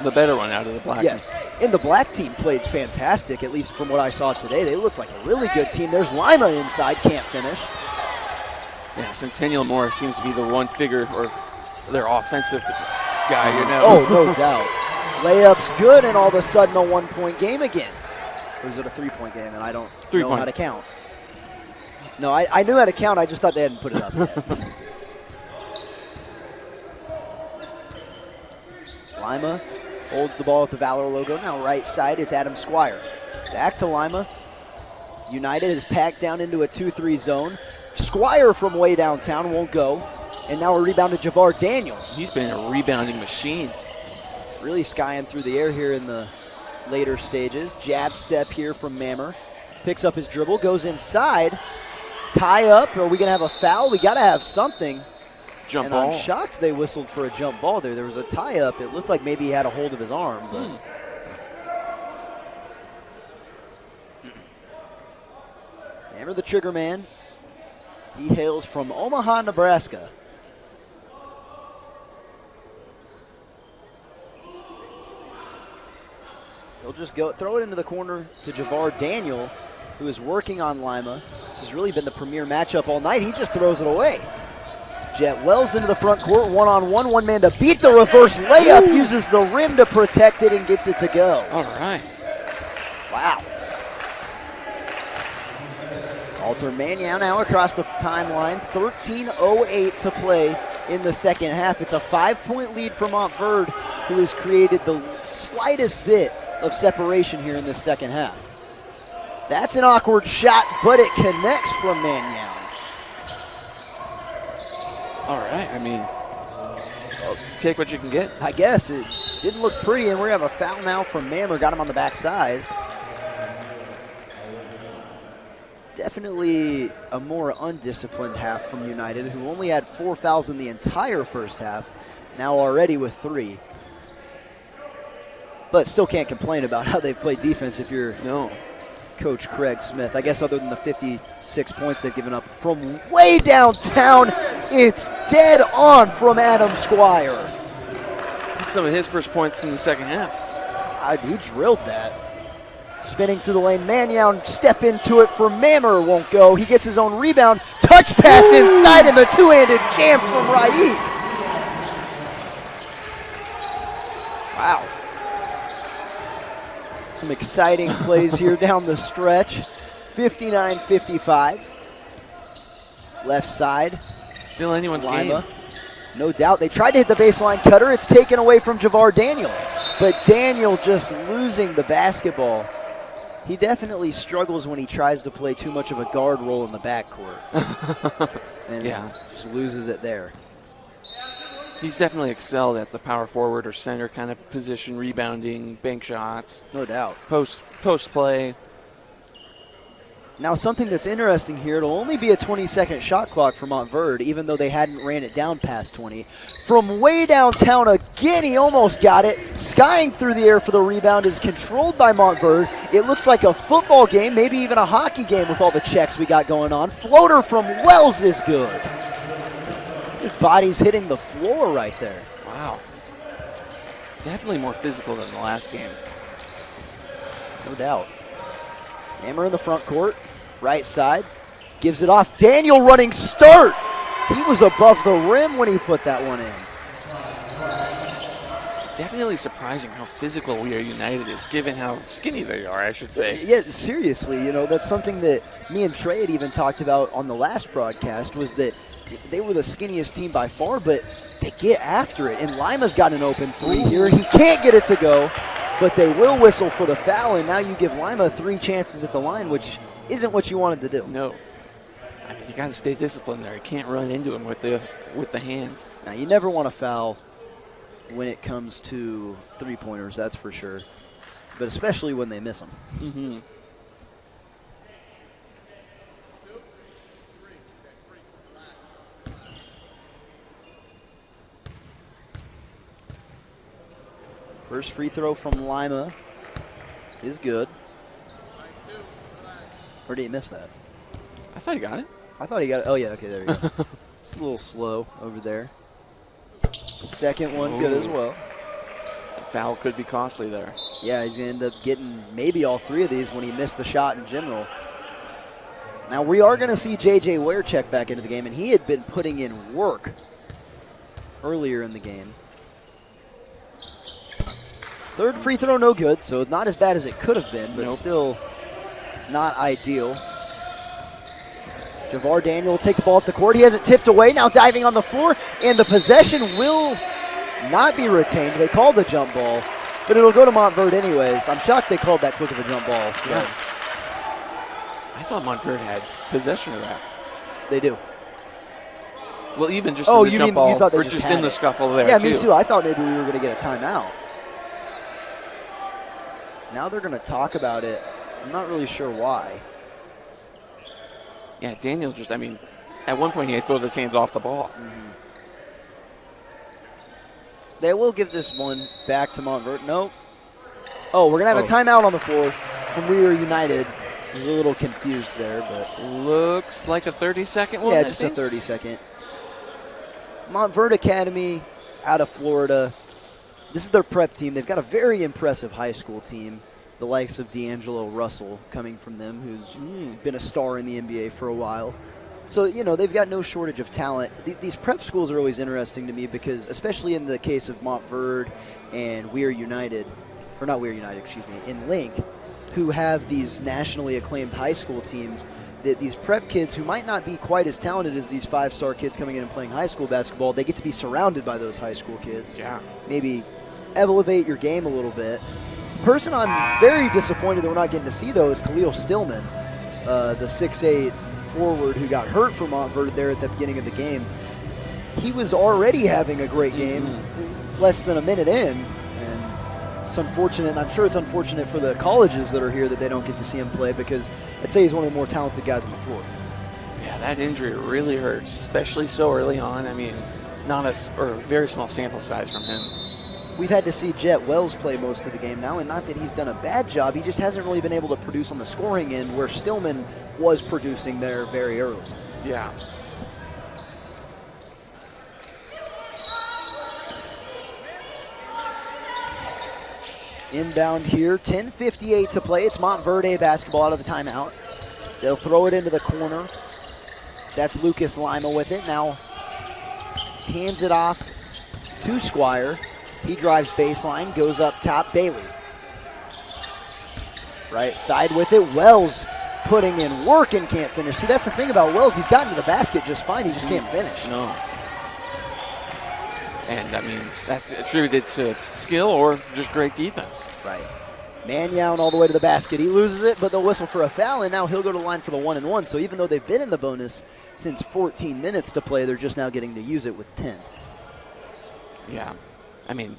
The better one out of the black. Yes, and the black team played fantastic, at least from what I saw today. They looked like a really good team. There's Lima inside, can't finish. Yeah, Centennial Moore seems to be the one figure, or their offensive guy, Oh, no doubt. Layup's good, and all of a sudden a 1-point game again. Or is it a 3-point game, and I don't know how to count? No, I knew how to count. I just thought they hadn't put it up yet. Lima holds the ball at the Valor logo. Now right side, it's Adam Squire. Back to Lima. United is packed down into a 2-3 zone. Squire from way downtown won't go. And now a rebound to Javar Daniel. He's been a rebounding machine. Really skying through the air here in the later stages. Jab step here from Mammer. Picks up his dribble, goes inside. Tie up. Are we going to have a foul? We got to have something. Jump and ball. I'm shocked they whistled for a jump ball there. There was a tie up. It looked like maybe he had a hold of his arm. But Mammer, the trigger man. He hails from Omaha, Nebraska. He'll just go throw it into the corner to Javar Daniel, who is working on Lima. This has really been the premier matchup all night. He just throws it away. Jet Wells into the front court, one-on-one, one man to beat the reverse layup, uses the rim to protect it and gets it to go. All right. Wow. Alter Mannion now across the timeline. 13:08 to play in the second half. It's a 5-point lead for Montverde, who has created the slightest bit of separation here in the second half. That's an awkward shot, but it connects from Mannion. All right, I mean, take what you can get. I guess it didn't look pretty, and we're going to have a foul now from Mammer. Got him on the backside. Definitely a more undisciplined half from United, who only had 4 fouls in the entire first half, now already with 3. But still can't complain about how they've played defense if you're Coach Craig Smith. I guess other than the 56 points they've given up from way downtown, it's dead on from Adam Squire. That's some of his first points in the second half. He drilled that. Spinning through the lane, Mannion step into it for Mammer, won't go. He gets his own rebound, touch pass inside, and the two-handed jam from Raik. Wow. Some exciting plays here down the stretch. 59-55. Left side. Still anyone's Lima. game. No doubt. They tried to hit the baseline cutter. It's taken away from Javar Daniel. But Daniel just losing the basketball. He definitely struggles when he tries to play too much of a guard role in the backcourt. And just loses it there. He's definitely excelled at the power forward or center kind of position, rebounding, bank shots. No doubt. Post play. Now something that's interesting here, it'll only be a 20-second shot clock for Montverde, even though they hadn't ran it down past 20. From way downtown again, he almost got it. Skying through the air for the rebound is controlled by Montverde. It looks like a football game, maybe even a hockey game with all the checks we got going on. Floater from Wells is good. His body's hitting the floor right there. Wow. Definitely more physical than the last game. No doubt. Hammer in the front court. Right side. Gives it off. Daniel running start. He was above the rim when he put that one in. Definitely surprising how physical We Are United is, given how skinny they are, I should say. Yeah, seriously. You know, that's something that me and Trey had even talked about on the last broadcast, was that they were the skinniest team by far, but they get after it. And Lima's got an open three here. He can't get it to go, but they will whistle for the foul, and now you give Lima 3 chances at the line, which isn't what you wanted to do. No. I mean, you got to stay disciplined there. You can't run into him with the hand. Now, you never want to foul when it comes to three-pointers, that's for sure, but especially when they miss them. Mm-hmm. First free throw from Lima is good. Or did he miss that? I thought he got it. I thought he got it. Oh, yeah, okay, there you go. Just a little slow over there. Second one good as well. Foul could be costly there. Yeah, he's going to end up getting maybe all 3 of these when he missed the shot in general. Now, we are going to see J.J. Ware check back into the game, and he had been putting in work earlier in the game. Third free throw, no good, so not as bad as it could have been, but still not ideal. Javar Daniel will take the ball at the court. He has it tipped away, now diving on the floor, and the possession will not be retained. They called the jump ball, but it'll go to Montverde anyways. I'm shocked they called that quick of a jump ball. Yeah. I thought Montverde had possession of that. They do. Well, even just Oh, in the you jump mean ball, you thought they or just just had in the it. scuffle there, Yeah, too. me too. I thought maybe we were going to get a timeout. Now they're going to talk about it. I'm not really sure why. Yeah, Daniel just, I mean, at one point he had both his hands off the ball. They will give this one back to Montverde. Nope. Oh, we're going to have a timeout on the floor from We Are United. I was a little confused there, but. Looks like a 30-second one. Yeah, just a 30-second. Montverde Academy out of Florida. This is their prep team. They've got a very impressive high school team. The likes of D'Angelo Russell coming from them, who's been a star in the NBA for a while. So, you know, they've got no shortage of talent. These prep schools are always interesting to me because, especially in the case of Montverde and We Are United, or not We Are United, excuse me, in Link, who have these nationally acclaimed high school teams, that these prep kids who might not be quite as talented as these five-star kids coming in and playing high school basketball, they get to be surrounded by those high school kids. Yeah. Maybe elevate your game a little bit. The person I'm very disappointed that we're not getting to see, though, is Khalil Stillman, the 6'8" forward who got hurt for Montverde there at the beginning of the game. He was already having a great game, less than a minute in, and it's unfortunate. And I'm sure it's unfortunate for the colleges that are here that they don't get to see him play, because I'd say he's one of the more talented guys on the floor. Yeah, that injury really hurts, especially so early on. I mean, not a very small sample size from him. We've had to see Jet Wells play most of the game now, and not that he's done a bad job, he just hasn't really been able to produce on the scoring end where Stillman was producing there very early. Yeah. Inbound here, 10:58 to play. It's Montverde basketball out of the timeout. They'll throw it into the corner. That's Lucas Lima with it. Now hands it off to Squire. He drives baseline, goes up top, Bailey. Right side with it, Wells putting in work and can't finish. See, that's the thing about Wells. He's gotten to the basket just fine. He just can't finish. No. And, I mean, that's attributed to skill or just great defense. Right. Mannion all the way to the basket. He loses it, but they'll whistle for a foul, and now he'll go to the line for the 1-and-1. So even though they've been in the bonus since 14 minutes to play, they're just now getting to use it with 10. Yeah. I mean,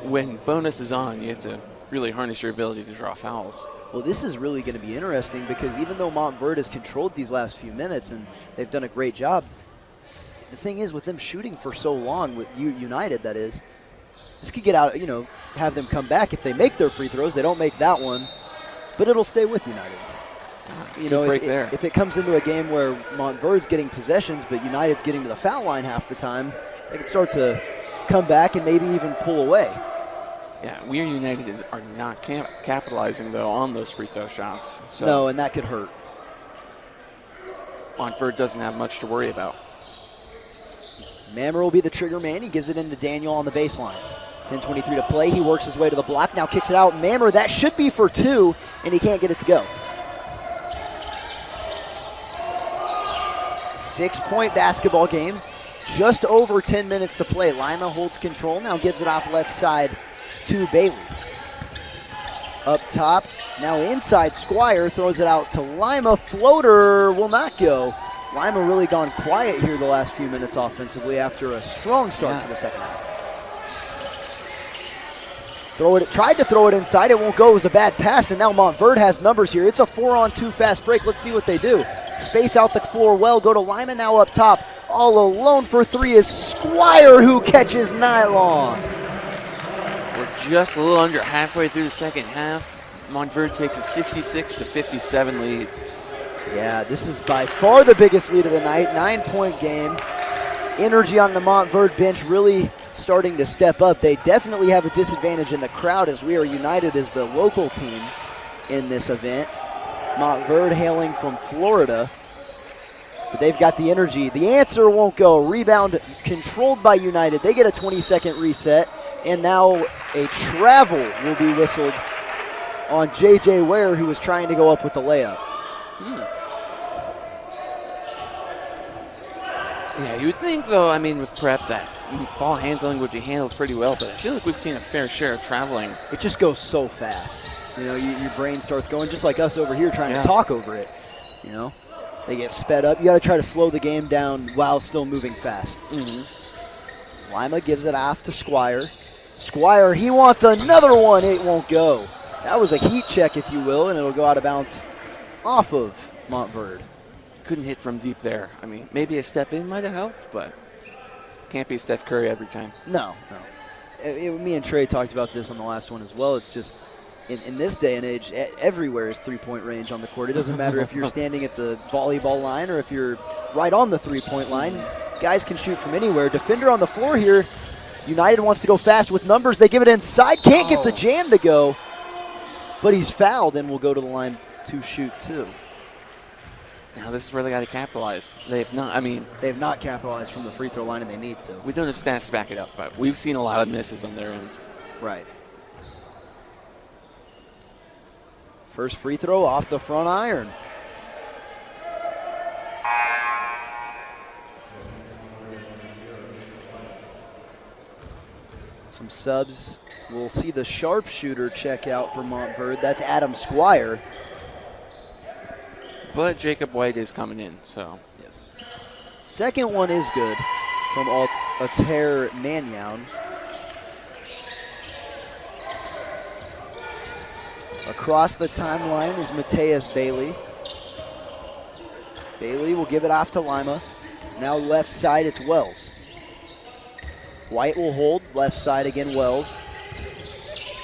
when bonus is on, you have to really harness your ability to draw fouls. Well, this is really going to be interesting because even though Montverde has controlled these last few minutes and they've done a great job, the thing is with them shooting for so long, with United that is, this could get out, you know, have them come back. If they make their free throws, they don't make that one, but it'll stay with United. You know, if it comes into a game where Montverde's getting possessions but United's getting to the foul line half the time, they can start to come back and maybe even pull away. Yeah, We Are United are not capitalizing, though, on those free throw shots. So no, and that could hurt. Montverde doesn't have much to worry about. Mammer will be the trigger man. He gives it into Daniel on the baseline. 10:23 to play. He works his way to the block. Now kicks it out. Mammer, that should be for two, and he can't get it to go. 6-point basketball game. Just over 10 minutes to play. Lima holds control. Now gives it off left side to Bailey. Up top. Now inside. Squire throws it out to Lima. Floater will not go. Lima really gone quiet here the last few minutes offensively after a strong start to the second half. Tried to throw it inside. It won't go. It was a bad pass, and now Montverde has numbers here. It's a 4-on-2 fast break. Let's see what they do. Space out the floor well. Go to Lima now up top. All alone for three is Squire, who catches Nylon. We're just a little under halfway through the second half. Montverde takes a 66-57 lead. Yeah, this is by far the biggest lead of the night. 9-point game. Energy on the Montverde bench really starting to step up. They definitely have a disadvantage in the crowd as We Are United is the local team in this event. Montverde hailing from Florida. But they've got the energy. The answer won't go. Rebound controlled by United. They get a 20-second reset. And now a travel will be whistled on J.J. Ware, who was trying to go up with the layup. Yeah, you would think, though, I mean, with prep, that ball handling would be handled pretty well, but I feel like we've seen a fair share of traveling. It just goes so fast. You know, your brain starts going just like us over here trying to talk over it, you know. They get sped up. You got to try to slow the game down while still moving fast. Lima gives it off to Squire. Squire, he wants another one. It won't go. That was a heat check, if you will, and it'll go out of bounds off of Montverde. Couldn't hit from deep there. I mean, maybe a step in might have helped, but can't be Steph Curry every time. No. Me and Trey talked about this on the last one as well. It's just, in this day and age, everywhere is three-point range on the court. It doesn't matter if you're standing at the volleyball line or if you're right on the three-point line. Guys can shoot from anywhere. Defender on the floor here. United wants to go fast with numbers. They give it inside. Can't get the jam to go. But he's fouled and will go to the line to shoot two. Now this is where they got to capitalize. They've not capitalized from the free throw line, and they need to. We don't have stats to back it up, but we've seen a lot of misses on their end. Right. First free throw off the front iron. Some subs. We'll see the sharpshooter check out for Montverde. That's Adam Squire. But Jacob White is coming in, so. Yes. Second one is good from Altair Manyown. Across the timeline is Mateus Bailey. Bailey will give it off to Lima. Now left side, it's Wells. White will hold, left side again, Wells.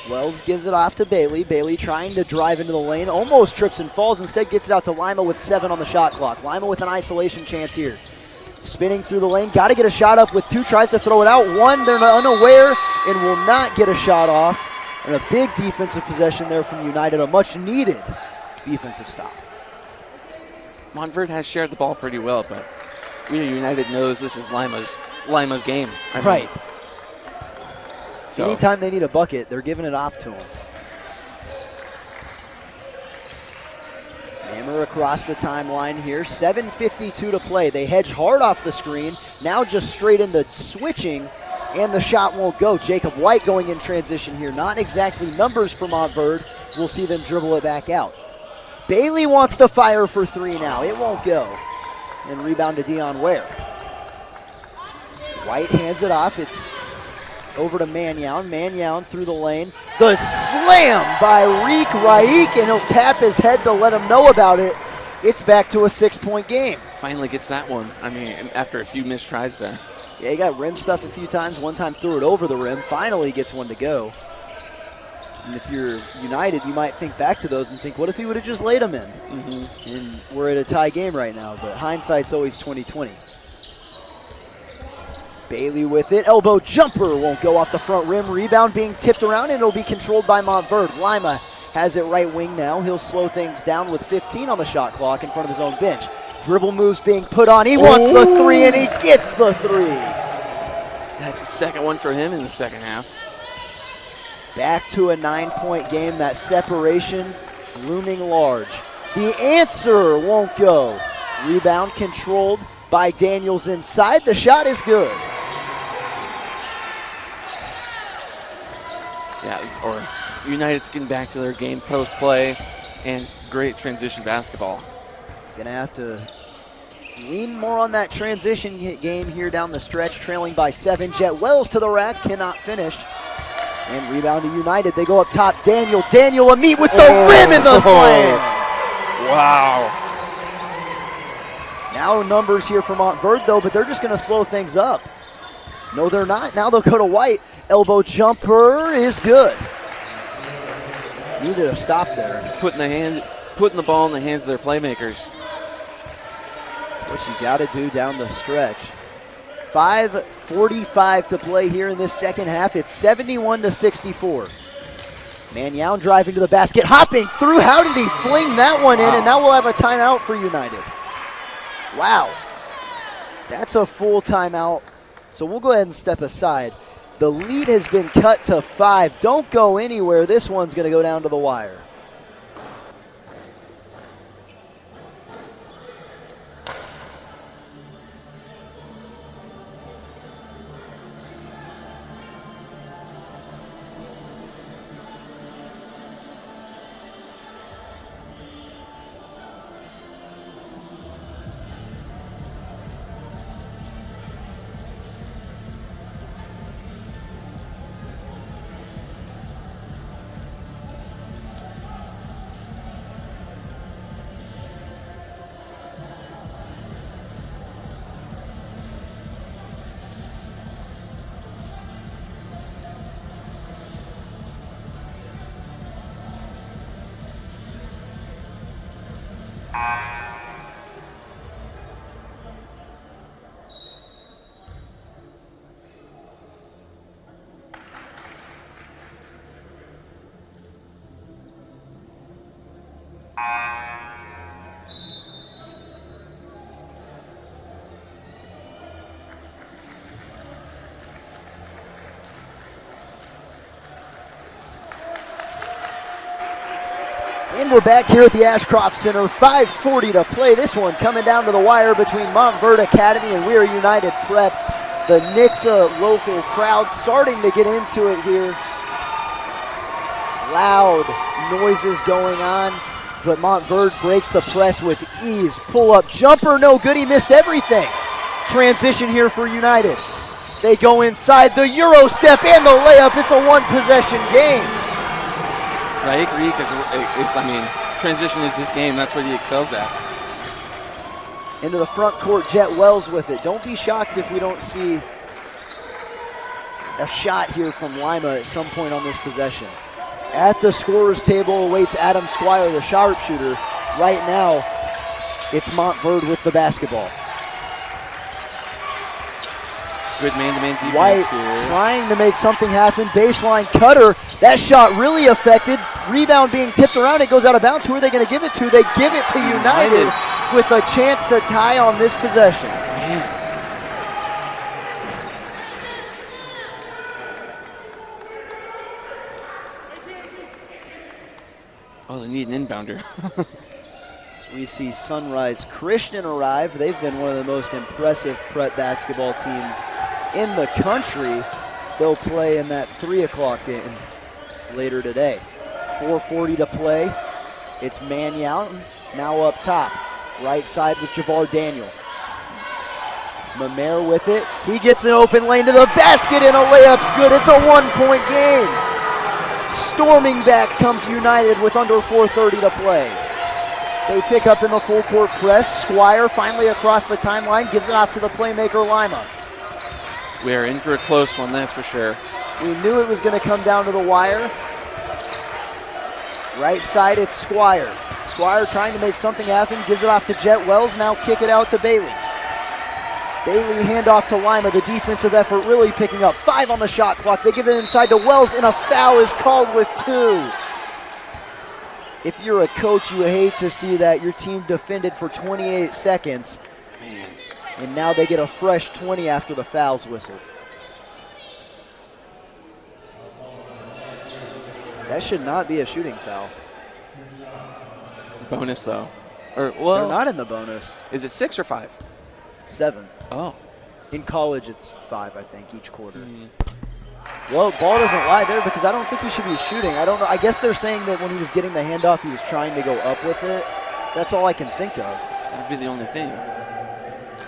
Wells gives it off to Bailey. Bailey trying to drive into the lane, almost trips and falls, instead gets it out to Lima with 7 on the shot clock. Lima with an isolation chance here. Spinning through the lane, got to get a shot up with 2, tries to throw it out. 1, they're unaware and will not get a shot off. And a big defensive possession there from United, a much needed defensive stop. Montverde has shared the ball pretty well, but United knows this is Lima's game. Right. So anytime they need a bucket, they're giving it off to him. Hammer across the timeline here. 7:52 to play. They hedge hard off the screen. Now just straight into switching, and the shot won't go. Jacob White going in transition here. Not exactly numbers for Montverde. We'll see them dribble it back out. Bailey wants to fire for 3 now. It won't go. And rebound to Dion Ware. White hands it off. It's over to Manyown. Manyown through the lane. The slam by Reek Raik, and he'll tap his head to let him know about it. It's back to a 6-point game. Finally gets that one. I mean, after a few missed tries there. Yeah, he got rim stuffed a few times. One time threw it over the rim. Finally gets one to go. And if you're United, you might think back to those and think, what if he would have just laid them in? And we're at a tie game right now, but hindsight's always 20/20. Bailey with it. Elbow jumper won't go off the front rim. Rebound being tipped around, and it'll be controlled by Montverde. Lima has it right wing now. He'll slow things down with 15 on the shot clock in front of his own bench. Dribble moves being put on. He wants the 3, and he gets the 3. That's the second one for him in the second half. Back to a 9-point game. That separation looming large. The answer won't go. Rebound controlled by Daniels inside. The shot is good. Yeah, or United's getting back to their game post play and great transition basketball. Gonna have to lean more on that transition game here down the stretch, trailing by 7. Jet Wells to the rack, cannot finish. And rebound to United. They go up top. Daniel a meet with the rim in the slam. Wow. Now numbers here for Montverde though, but they're just gonna slow things up. No, they're not. Now they'll go to White. Elbow jumper is good. Needed a stop there. Putting the ball in the hands of their playmakers. That's what you got to do down the stretch. 5:45 to play here in this second half. It's 71-64. Manyown driving to the basket, hopping through. How did he fling that one in? And now we'll have a timeout for United. Wow. That's a full timeout. So we'll go ahead and step aside. The lead has been cut to 5. Don't go anywhere. This one's going to go down to the wire. And we're back here at the Ashcroft Center, 5:40 to play. This one coming down to the wire between Montverde Academy and We Are United Prep. The Nixa local crowd starting to get into it here. Loud noises going on, but Montverde breaks the press with ease. Pull-up jumper, no good, he missed everything. Transition here for United. They go inside, the Euro step and the layup. It's a one-possession game. I agree, because transition is his game. That's what he excels at. Into the front court, Jet Wells with it. Don't be shocked if we don't see a shot here from Lima at some point on this possession. At the scorer's table awaits Adam Squire, the sharpshooter. Right now, it's Montverde with the basketball. Good man-to-man defense White here. trying to make something happen. Baseline cutter. That shot really effective. Rebound being tipped around. It goes out of bounds. Who are they going to give it to? They give it to United with a chance to tie on this possession. Man. Oh, they need an inbounder. So we see Sunrise Christian arrive. They've been one of the most impressive prep basketball teams in the country. They'll play in that 3 o'clock game later today. 4:40 to play. It's Mannion now up top. Right side with Javar Daniel. Mamere with it. He gets an open lane to the basket and a layup's good. It's a 1-point game. Storming back comes United with under 4:30 to play. They pick up in the full court press. Squire finally across the timeline, gives it off to the playmaker Lima. We are in for a close one, that's for sure. We knew it was going to come down to the wire. Right side, it's Squire. Squire trying to make something happen, gives it off to Jet Wells, now kick it out to Bailey. Bailey handoff to Lima, the defensive effort really picking up. 5 on the shot clock, they give it inside to Wells, and a foul is called with 2. If you're a coach, you hate to see that. Your team defended for 28 seconds. Man. And now they get a fresh 20 after the foul's whistled. That should not be a shooting foul. Bonus, though. They're not in the bonus. Is it 6 or 5? 7. Oh. In college, it's 5, I think, each quarter. Well, ball doesn't lie there because I don't think he should be shooting. I don't know. I guess they're saying that when he was getting the handoff, he was trying to go up with it. That's all I can think of. That'd be the only thing.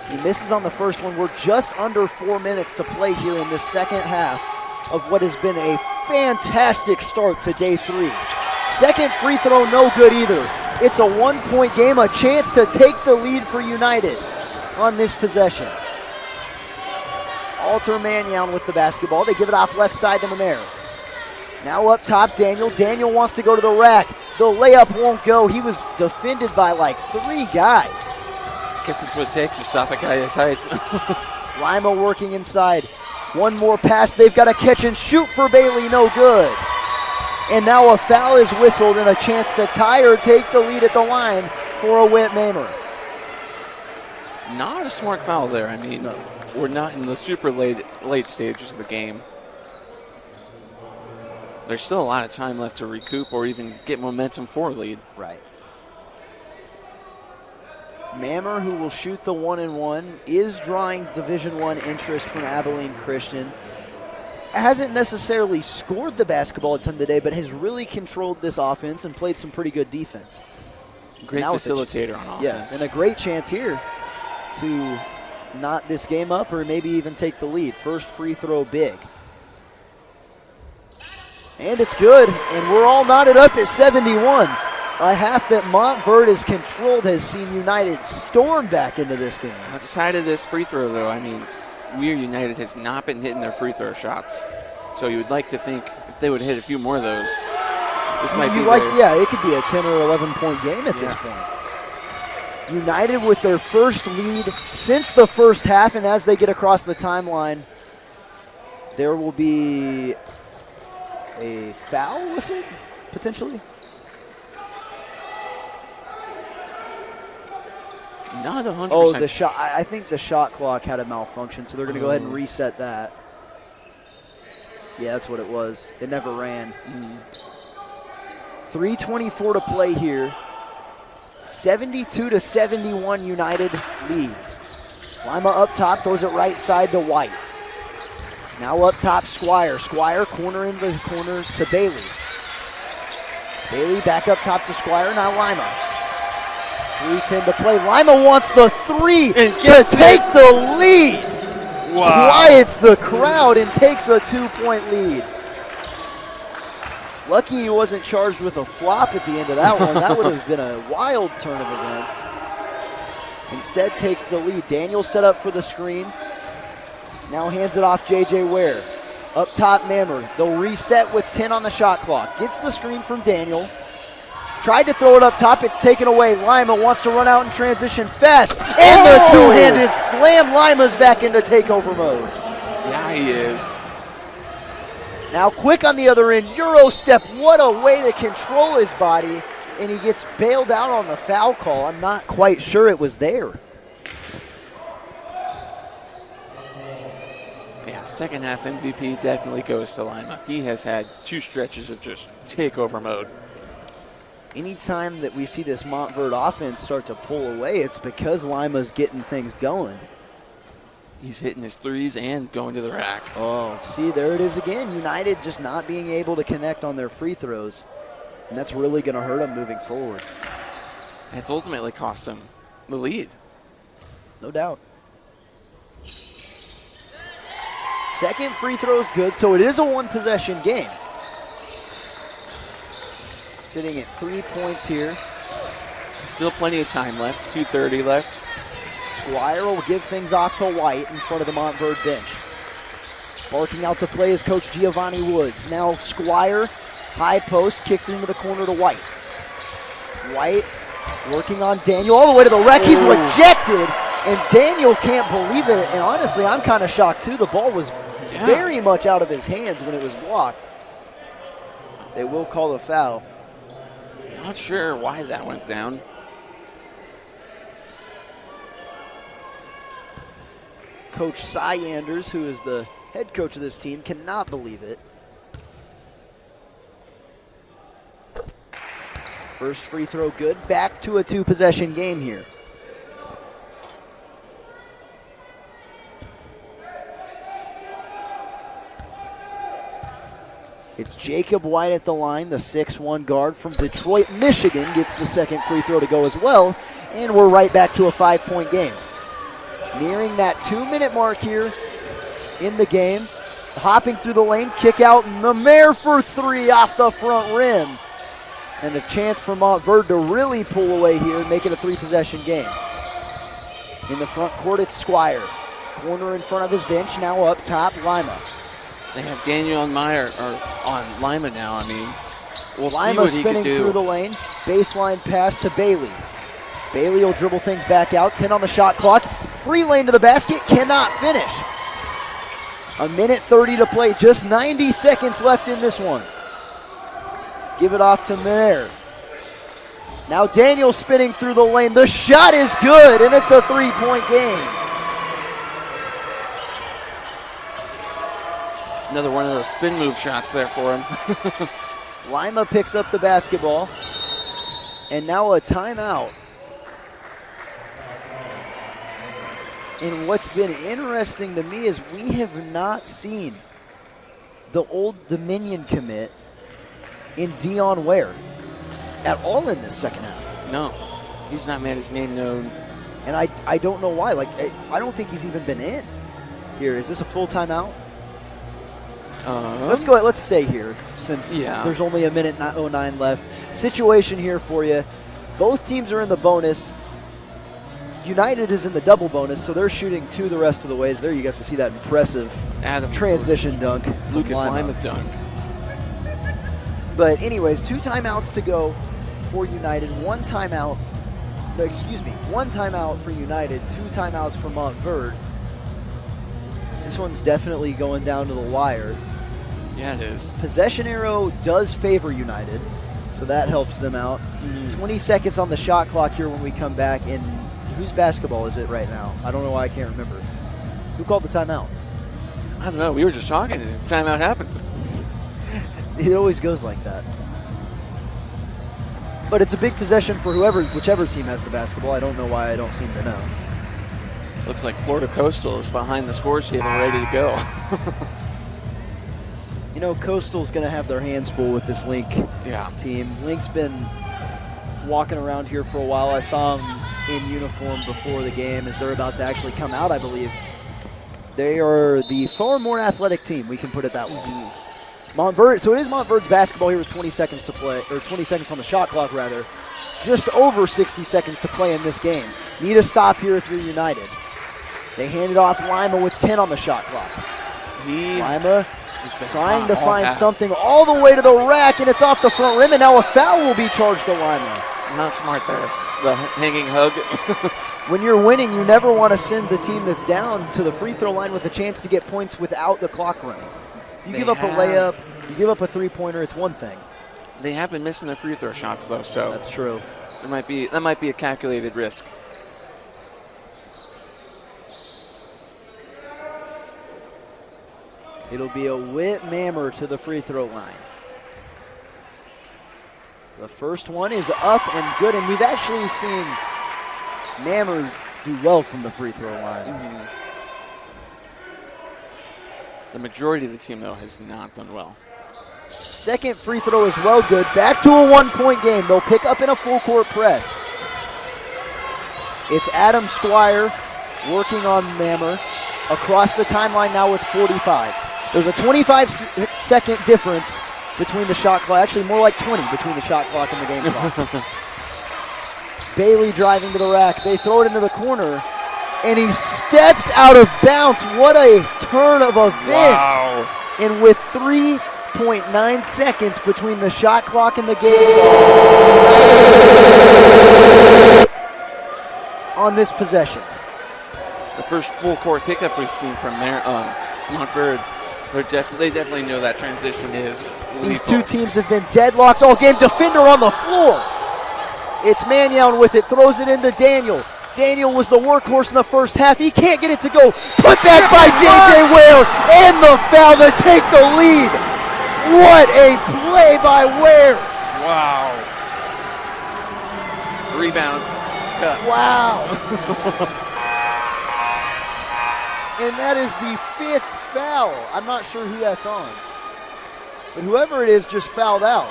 He misses on the first one. We're just under 4 minutes to play here in the second half of what has been a fantastic start to day 3. Second free throw, no good either. It's a 1-point game, a chance to take the lead for United on this possession. Alter Mannion with the basketball. They give it off left side to Mamere. Now up top, Daniel. Daniel wants to go to the rack. The layup won't go. He was defended by like 3 guys. Guess that's what it takes to stop a guy his height. Lima working inside. One more pass. They've got to catch and shoot for Bailey. No good. And now a foul is whistled and a chance to tie or take the lead at the line for a Whit Mamer. Not a smart foul there. I mean, no. We're not in the super late stages of the game. There's still a lot of time left to recoup or even get momentum for a lead. Right. Mamer, who will shoot the 1-and-1, is drawing Division I interest from Abilene Christian. Hasn't necessarily scored the basketball a ton today, but has really controlled this offense and played some pretty good defense. Great facilitator on offense. Yes, and a great chance here to knot this game up or maybe even take the lead. First free throw big. And it's good, and we're all knotted up at 71. A half that Montverde has controlled has seen United storm back into this game. Outside of this free throw, though, I mean, We Are United has not been hitting their free throw shots. So you would like to think if they would hit a few more of those, this might be yeah, it could be a 10 or 11-point game at this point. United with their first lead since the first half, and as they get across the timeline, there will be a foul whistle, potentially. Not 100%. Oh, the shot. I think the shot clock had a malfunction, so they're going to go ahead and reset that. Yeah, that's what it was. It never ran. 3:24 to play here. 72-71 United leads. Lima up top, throws it right side to White. Now up top, Squire. Squire corner into the corner to Bailey. Bailey back up top to Squire, now Lima. 3:10 to play. Lima wants the three to take the lead. Wow. Quiets the crowd and takes a 2-point lead. Lucky he wasn't charged with a flop at the end of that one. That would have been a wild turn of events. Instead takes the lead. Daniel set up for the screen. Now hands it off J.J. Ware. Up top, Mammer. They'll reset with 10 on the shot clock. Gets the screen from Daniel. Tried to throw it up top. It's taken away. Lima wants to run out in transition fast. And the two-handed slam. Lima's back into takeover mode. Yeah, he is. Now quick on the other end. Euro step. What a way to control his body. And he gets bailed out on the foul call. I'm not quite sure it was there. Yeah, second half MVP definitely goes to Lima. He has had 2 stretches of just takeover mode. Anytime that we see this Montverde offense start to pull away, it's because Lima's getting things going. He's hitting his threes and going to the rack. Oh, see, there it is again. United just not being able to connect on their free throws. And that's really going to hurt them moving forward. And it's ultimately cost him the lead. No doubt. Second free throw is good, so it is a one-possession game. Sitting at 3 points here. Still plenty of time left, 2:30 left. Squire will give things off to White in front of the Montverde bench. Barking out the play is Coach Giovanni Woods. Now Squire, high post, kicks it into the corner to White. White working on Daniel all the way to the rack. He's rejected, and Daniel can't believe it. And honestly, I'm kind of shocked too. The ball was very much out of his hands when it was blocked. They will call a foul. Not sure why that went down. Coach Cy Anders, who is the head coach of this team, cannot believe it. First free throw good. Back to a 2-possession game here. It's Jacob White at the line, the 6'1" guard from Detroit, Michigan, gets the second free throw to go as well, and we're right back to a 5-point game. Nearing that 2-minute mark here in the game. Hopping through the lane, kick out, Namer for 3 off the front rim. And a chance for Montverde to really pull away here and make it a 3-possession game. In the front court, it's Squire. Corner in front of his bench, now up top, Lima. They have Daniel and Meyer on Lima now. I mean, we'll Lima see what he spinning can do. Through the lane. Baseline pass to Bailey. Bailey will dribble things back out. 10 on the shot clock. Free lane to the basket. Cannot finish. 1:30 to play. Just 90 seconds left in this one. Give it off to Mayer. Now Daniel spinning through the lane. The shot is good, and it's a 3-point game. Another one of those spin move shots there for him. Lima picks up the basketball. And now a timeout. And what's been interesting to me is we have not seen the Old Dominion commit in Dion Ware at all in this second half. No, he's not made his name known. And I don't know why. Like, I don't think he's even been in here. Is this a full timeout? Let's go ahead. Let's stay here since there's only 1:09 left. Situation here for you. Both teams are in the bonus. United is in the double bonus, so they're shooting 2 the rest of the ways. There you got to see that impressive transition dunk. Lucas Lima dunk. But anyways, 2 timeouts to go for United. 1 timeout. No, excuse me. 1 timeout for United. 2 timeouts for Montverde. This one's definitely going down to the wire. Yeah, it is. Possession arrow does favor United, so that helps them out. 20 seconds on the shot clock here when we come back. And whose basketball is it right now? I don't know why I can't remember. Who called the timeout? I don't know. We were just talking and the timeout happened. It always goes like that. But it's a big possession for whichever team has the basketball. I don't know why I don't seem to know. Looks like Florida Coastal is behind the score sheet and ready to go. You know, Coastal's going to have their hands full with this Link team. Link's been walking around here for a while. I saw them in uniform before the game as they're about to actually come out, I believe. They are the far more athletic team, we can put it that way. Montverde, so it is Montverde's basketball here with 20 seconds to play, or 20 seconds on the shot clock, rather. Just over 60 seconds to play in this game. Need a stop here if you're United. They hand it off Lima with 10 on the shot clock. Lima trying to find something all the way to the rack, and it's off the front rim, and now a foul will be charged to Lima. Not smart there. The hanging hug. When you're winning, you never want to send the team that's down to the free throw line with a chance to get points without the clock running. You give up a layup, you give up a three-pointer, it's one thing. They have been missing their free throw shots, though, so that's true. That might be a calculated risk. It'll be a Whit Mammer to the free throw line. The first one is up and good, and we've actually seen Mammer do well from the free throw line. The majority of the team, though, has not done well. Second free throw is well good. Back to a one-point game. They'll pick up in a full-court press. It's Adam Squire working on Mammer across the timeline now with 45. There's a 25-second difference between the shot clock, actually more like 20 between the shot clock and the game clock. Bailey driving to the rack. They throw it into the corner, and he steps out of bounds. What a turn of events. Wow. And with 3.9 seconds between the shot clock and the game on this possession. The first full court pickup we've seen from Montverde. They definitely know that transition is lethal. These two teams have been deadlocked all game. Defender on the floor. It's Mannion with it, throws it into Daniel. Daniel was the workhorse in the first half. He can't get it to go. Put that by J.J. Ware, and the foul to take the lead. What a play by Ware. Wow. Rebounds. Cut. Wow. And that is the 5th foul. I'm not sure who that's on. But whoever it is just fouled out.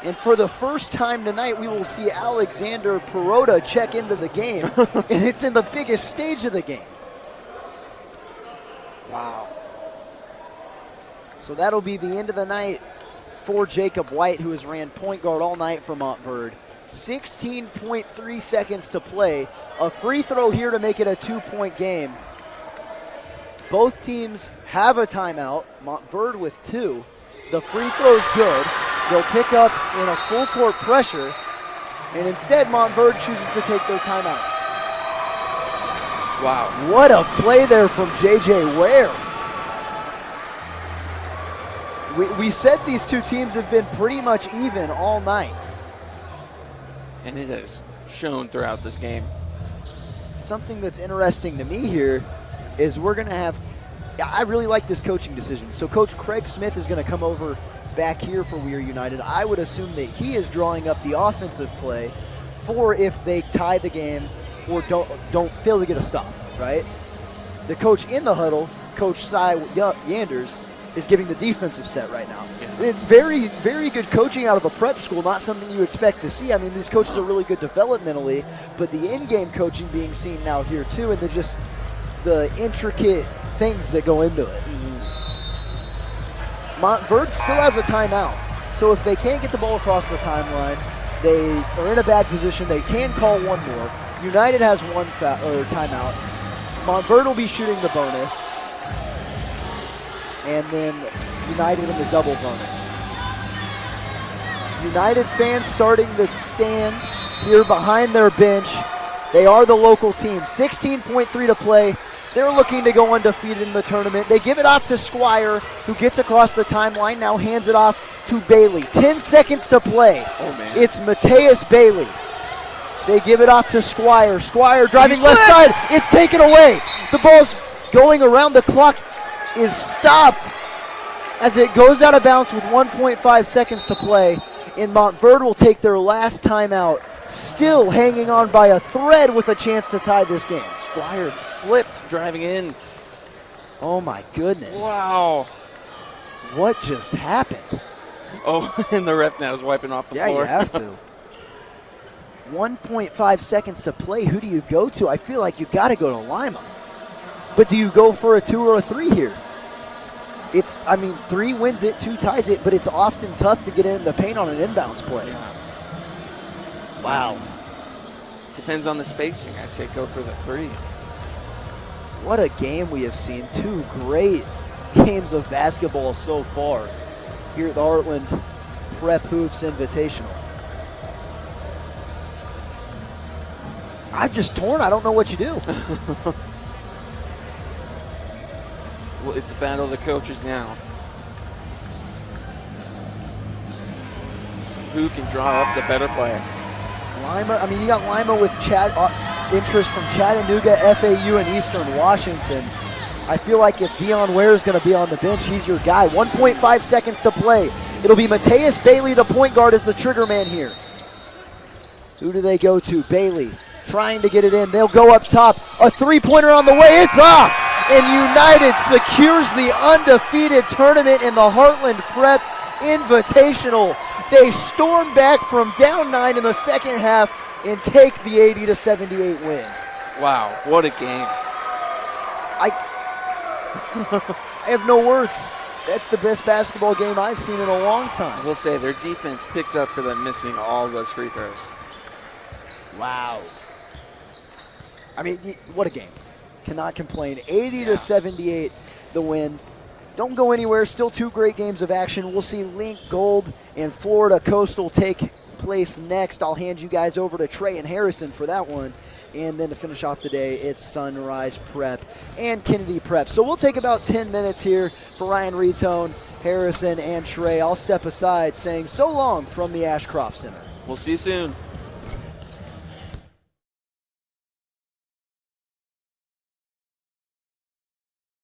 And for the first time tonight, we will see Alexander Perota check into the game. And it's in the biggest stage of the game. Wow. So that'll be the end of the night for Jacob White, who has ran point guard all night for Montverde. 16.3 seconds to play. A free throw here to make it a 2-point game. Both teams have a timeout. Montverde with 2. The free throw's good. They'll pick up in a full court pressure, and instead Montverde chooses to take their timeout. Wow. What a play there from J.J. Ware. We said these two teams have been pretty much even all night. And it has shown throughout this game. Something that's interesting to me here is we're going to have, I really like this coaching decision. So Coach Craig Smith is going to come over back here for We Are United. I would assume that he is drawing up the offensive play for if they tie the game or don't fail to get a stop, right? The coach in the huddle, Coach Cy Yanders, is giving the defensive set right now. Yeah. Very, very good coaching out of a prep school, not something you expect to see. I mean, these coaches are really good developmentally, but the in-game coaching being seen now here too, and just the intricate things that go into it. Montverde still has a timeout, so if they can't get the ball across the timeline, they are in a bad position. They can call one more. United has one timeout. Montverde will be shooting the bonus, and then United in the double bonus. United fans starting to stand here behind their bench. They are the local team. 16.3 to play. They're looking to go undefeated in the tournament. They give it off to Squire, who gets across the timeline, now hands it off to Bailey. 10 seconds to play. Oh, man. It's Mateus Bailey. They give it off to Squire. Squire driving left side. It's taken away. The ball's going around. The clock is stopped. as it goes out of bounds with 1.5 seconds to play. And Montverde will take their last timeout, still hanging on by a thread with a chance to tie this game. Squire slipped driving in. Oh my goodness. Wow. What just happened? Oh, and the ref now is wiping off the floor. Yeah, you have to. 1.5 seconds to play. Who do you go to? I feel like you got to go to Lima. But do you go for a 2 or a 3 here? It's, I mean, 3 wins it, 2 ties it, but it's often tough to get in the paint on an inbounds play. Yeah. Wow. Depends on the spacing. I'd say go for the 3. What a game we have seen. 2 great games of basketball so far here at the Heartland Prep Hoops Invitational. I'm just torn. I don't know what you do. Well, it's a battle of the coaches now. Who can draw up the better player? Lima, I mean, you got Lima with interest from Chattanooga, FAU, and Eastern Washington. I feel like if Dion Ware is going to be on the bench, he's your guy. 1.5 seconds to play. It'll be Mateus Bailey, the point guard, as the trigger man here. Who do they go to? Bailey trying to get it in. They'll go up top. A three-pointer on the way. It's off. And United secures the undefeated tournament in the Heartland Prep Invitational. They storm back from down 9 in the second half and take the 80-78 win. Wow, what a game. I have no words. That's the best basketball game I've seen in a long time. I will say their defense picked up for them missing all those free throws. Wow. I mean, what a game. Cannot complain. 80-78 the win. Don't go anywhere. Still 2 great games of action. We'll see Link Gold and Florida Coastal take place next. I'll hand you guys over to Trey and Harrison for that one. And then to finish off the day, it's Sunrise Prep and Kennedy Prep. So we'll take about 10 minutes here for Ryan Retone, Harrison, and Trey. I'll step aside saying so long from the Ashcroft Center. We'll see you soon.